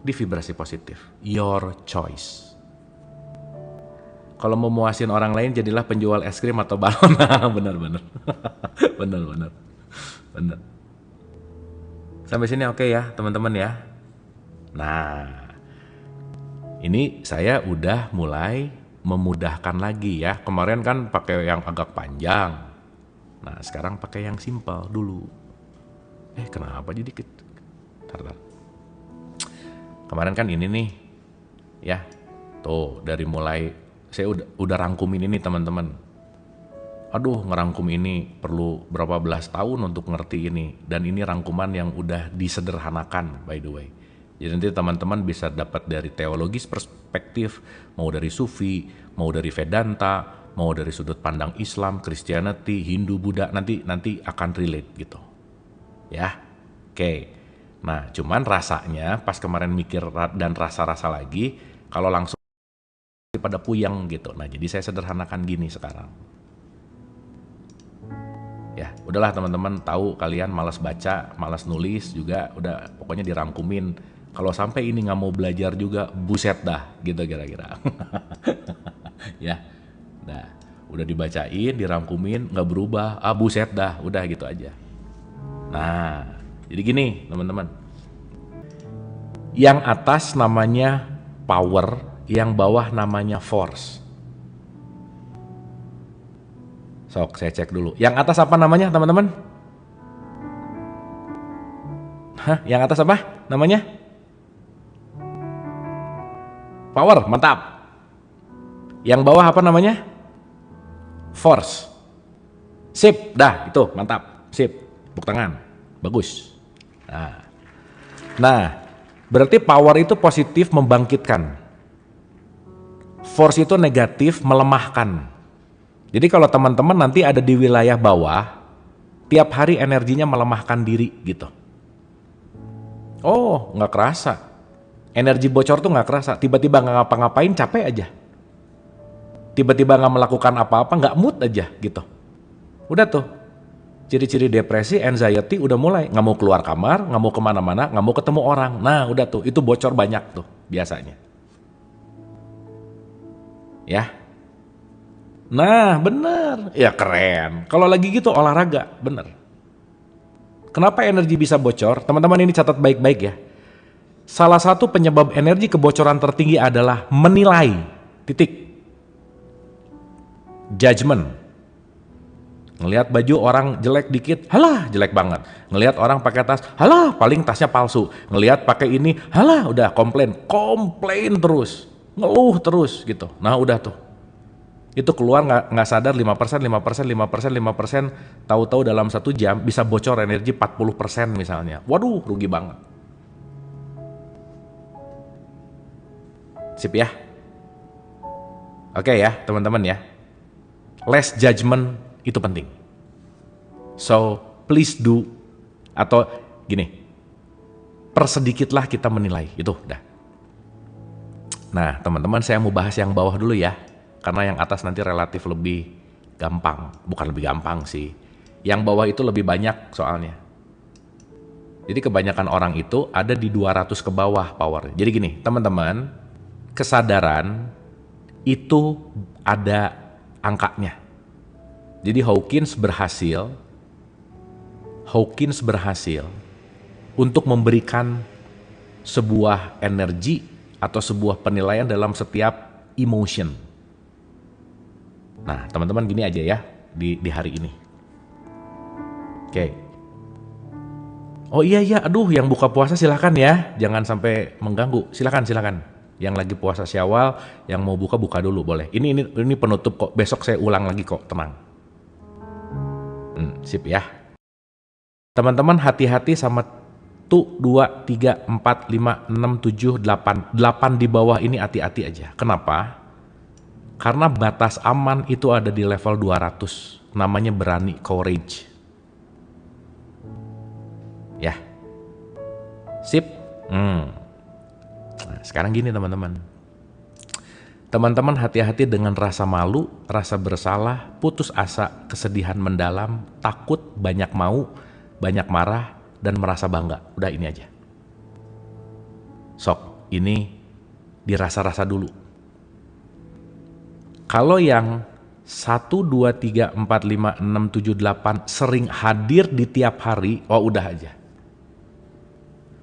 di vibrasi positif. Your choice. Kalau mau memuasin orang lain, jadilah penjual es krim atau balon. Benar. Benar. Sampai sini oke ya, teman-teman ya. Nah, ini saya udah mulai memudahkan lagi ya. Kemarin kan pakai yang agak panjang. Nah, sekarang pakai yang simpel dulu. Kenapa jadi Tar. Kemarin kan ini nih. Ya. Tuh, dari mulai saya udah rangkumin ini teman-teman. Aduh, ngerangkum ini perlu berapa belas tahun untuk ngerti ini. Dan ini rangkuman yang udah disederhanakan by the way. Jadi nanti teman-teman bisa dapat dari teologis perspektif, mau dari Sufi, mau dari Vedanta, mau dari sudut pandang Islam, Christianity, Hindu, Buddha, nanti akan relate gitu. Ya, oke. Nah, cuman rasanya pas kemarin mikir dan rasa-rasa lagi, kalau langsung pada puyeng gitu. Nah, jadi saya sederhanakan gini sekarang. Ya, udahlah teman-teman tahu kalian malas baca, malas nulis juga, udah pokoknya dirangkumin. Kalau sampai ini nggak mau belajar juga, buset dah, gitu kira-kira. Ya, nah, udah dibacain, dirangkumin, nggak berubah, buset dah, udah gitu aja. Nah, jadi gini teman-teman. Yang atas namanya power, yang bawah namanya force. Sok, saya cek dulu. Yang atas apa namanya teman-teman? Hah, yang atas apa namanya? Power, mantap. Yang bawah apa namanya? Force. Sip, dah itu mantap. Sip, tepuk tangan. Bagus. Nah, berarti power itu positif membangkitkan. Force itu negatif melemahkan. Jadi kalau teman-teman nanti ada di wilayah bawah, tiap hari energinya melemahkan diri gitu. Oh, nggak kerasa. Energi bocor tuh nggak kerasa. Tiba-tiba nggak ngapa-ngapain, capek aja. Tiba-tiba nggak melakukan apa-apa, nggak mood aja gitu. Udah tuh, ciri-ciri depresi, anxiety udah mulai. Nggak mau keluar kamar, nggak mau kemana-mana, nggak mau ketemu orang. Nah udah tuh, itu bocor banyak tuh biasanya. Ya. Nah bener, ya keren. Kalau lagi gitu olahraga, bener. Kenapa energi bisa bocor? Teman-teman ini catat baik-baik ya. Salah satu penyebab energi kebocoran tertinggi adalah menilai, titik. Judgment. Ngelihat baju orang jelek dikit, halah jelek banget. Ngelihat orang pakai tas, halah paling tasnya palsu. Ngelihat pakai ini, halah udah komplain terus, ngeluh terus gitu. Nah udah tuh, itu keluar nggak sadar 5%, 5%, tahu-tahu dalam 1 jam bisa bocor energi 40% misalnya. Waduh, rugi banget. Sip ya. Oke ya teman-teman ya. Less judgment itu penting. So please do, atau gini, persedikitlah kita menilai, itu udah. Nah teman-teman, saya mau bahas yang bawah dulu ya, karena yang atas nanti relatif lebih gampang. Bukan lebih gampang sih, yang bawah itu lebih banyak soalnya. Jadi kebanyakan orang itu ada di 200 ke bawah power. Jadi gini teman-teman, kesadaran itu ada angkanya. Jadi Hawkins berhasil untuk memberikan sebuah energi atau sebuah penilaian dalam setiap emotion. Nah, teman-teman gini aja ya di hari ini. Oke. Oh iya, aduh yang buka puasa silakan ya, jangan sampai mengganggu. Silakan. Yang lagi puasa Syawal, yang mau buka dulu boleh. Ini penutup kok. Besok saya ulang lagi kok, tenang. Sip ya. Teman-teman hati-hati sama 2, 3, 4, 5, 6, 7, 8. 8 di bawah ini hati-hati aja. Kenapa? Karena batas aman itu ada di level 200. Namanya berani, courage. Ya. Sip. Nah, sekarang gini teman-teman. Teman-teman hati-hati dengan rasa malu, rasa bersalah, putus asa, kesedihan mendalam, takut, banyak mau, banyak marah, dan merasa bangga. Udah ini aja. Sok, ini dirasa-rasa dulu. Kalau yang 1, 2, 3, 4, 5, 6, 7, 8 sering hadir di tiap hari, oh udah aja.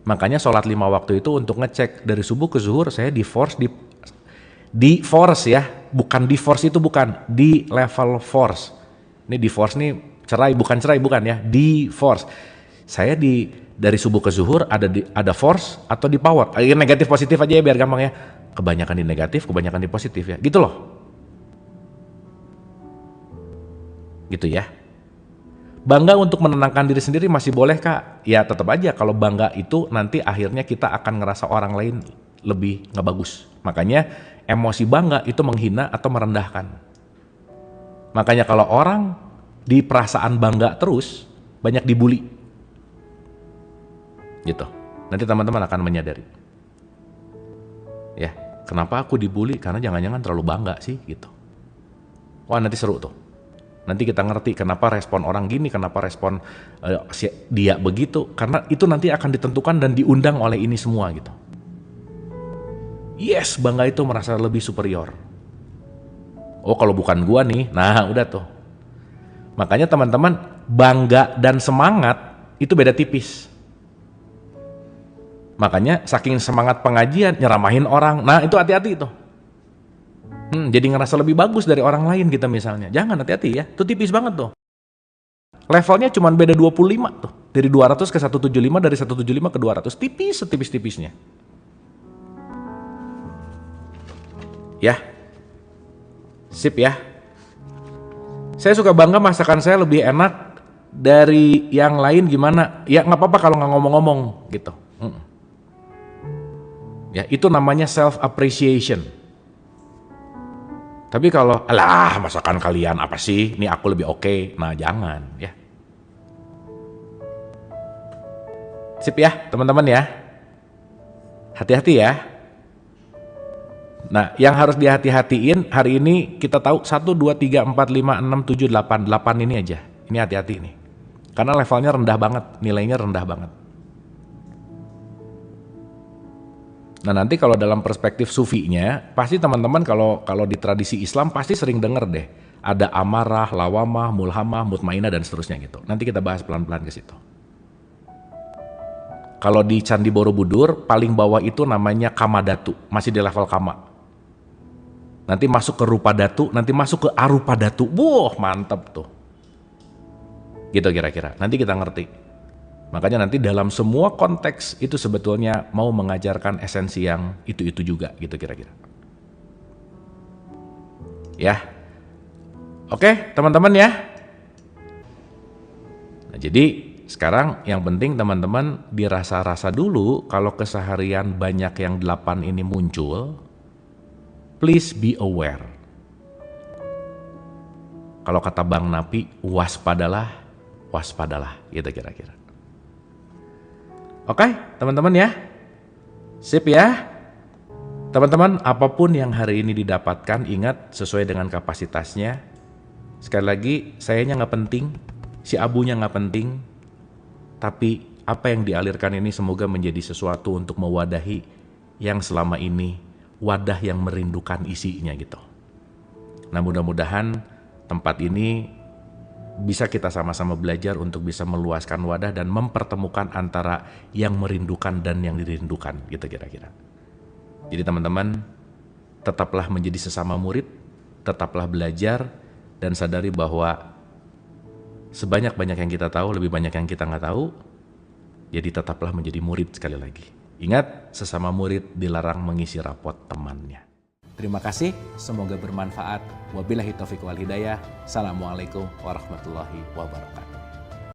Makanya sholat 5 waktu itu untuk ngecek dari subuh ke zuhur saya di force ya, bukan divorce itu bukan, di level force. Ini divorce nih cerai bukan ya, di force. Saya dari subuh ke zuhur ada force atau di power. Negatif positif aja ya biar gampang ya. Kebanyakan di negatif, kebanyakan di positif ya. Gitu loh. Gitu ya. Bangga untuk menenangkan diri sendiri masih boleh Kak? Ya tetap aja kalau bangga itu nanti akhirnya kita akan ngerasa orang lain lebih nggak bagus. Makanya emosi bangga itu menghina atau merendahkan. Makanya kalau orang di perasaan bangga terus banyak dibully. Gitu. Nanti teman-teman akan menyadari. Ya, kenapa aku dibully? Karena jangan-jangan terlalu bangga sih gitu. Wah nanti seru tuh. Nanti kita ngerti kenapa respon orang gini, kenapa respon dia begitu. Karena itu nanti akan ditentukan dan diundang oleh ini semua gitu. Yes, bangga itu merasa lebih superior. Oh kalau bukan gua nih, nah udah tuh. Makanya teman-teman, bangga dan semangat itu beda tipis. Makanya saking semangat pengajian, nyeramahin orang, nah itu hati-hati tuh. Jadi ngerasa lebih bagus dari orang lain kita misalnya. Jangan, hati-hati ya, itu tipis banget tuh. Levelnya cuma beda 25 tuh. Dari 200 ke 175, dari 175 ke 200, tipis setipis-tipisnya. Ya, sip ya. Saya suka bangga masakan saya lebih enak dari yang lain gimana? Ya nggak apa-apa kalau nggak ngomong-ngomong gitu. Ya itu namanya self appreciation. Tapi kalau, alah masakan kalian apa sih? Ini aku lebih oke. Nah jangan ya. Sip ya teman-teman ya. Hati-hati ya. Nah yang harus dihati-hatiin hari ini kita tahu 1, 2, 3, 4, 5, 6, 7, 8. 8 ini aja. Ini hati-hati nih. Karena levelnya rendah banget, nilainya rendah banget. Nah nanti kalau dalam perspektif sufinya, pasti teman-teman kalau di tradisi Islam pasti sering denger deh. Ada amarah, lawamah, mulhamah, mutmainah dan seterusnya gitu. Nanti kita bahas pelan-pelan ke situ. Kalau di Candi Borobudur, paling bawah itu namanya Kamadatu, masih di level Kama. Nanti masuk ke Rupa Datu, nanti masuk ke Arupa Datu. Wah, mantep tuh. Gitu kira-kira, nanti kita ngerti. Makanya nanti dalam semua konteks itu sebetulnya mau mengajarkan esensi yang itu-itu juga gitu kira-kira. Ya. Oke, teman-teman ya. Nah, jadi sekarang yang penting teman-teman dirasa-rasa dulu kalau keseharian banyak yang 8 ini muncul, please be aware. Kalau kata Bang Napi, waspadalah, gitu kira-kira. Oke, teman-teman ya. Sip ya. Teman-teman, apapun yang hari ini didapatkan, ingat sesuai dengan kapasitasnya. Sekali lagi, sayanya nggak penting, si abunya nggak penting, tapi apa yang dialirkan ini semoga menjadi sesuatu untuk mewadahi yang selama ini wadah yang merindukan isinya gitu. Nah mudah-mudahan tempat ini bisa kita sama-sama belajar untuk bisa meluaskan wadah dan mempertemukan antara yang merindukan dan yang dirindukan gitu kira-kira. Jadi teman-teman tetaplah menjadi sesama murid, tetaplah belajar dan sadari bahwa sebanyak-banyak yang kita tahu, lebih banyak yang kita nggak tahu, jadi tetaplah menjadi murid sekali lagi. Ingat, sesama murid dilarang mengisi rapot temannya. Terima kasih, semoga bermanfaat. Wabillahi taufiq wal hidayah. Assalamualaikum warahmatullahi wabarakatuh.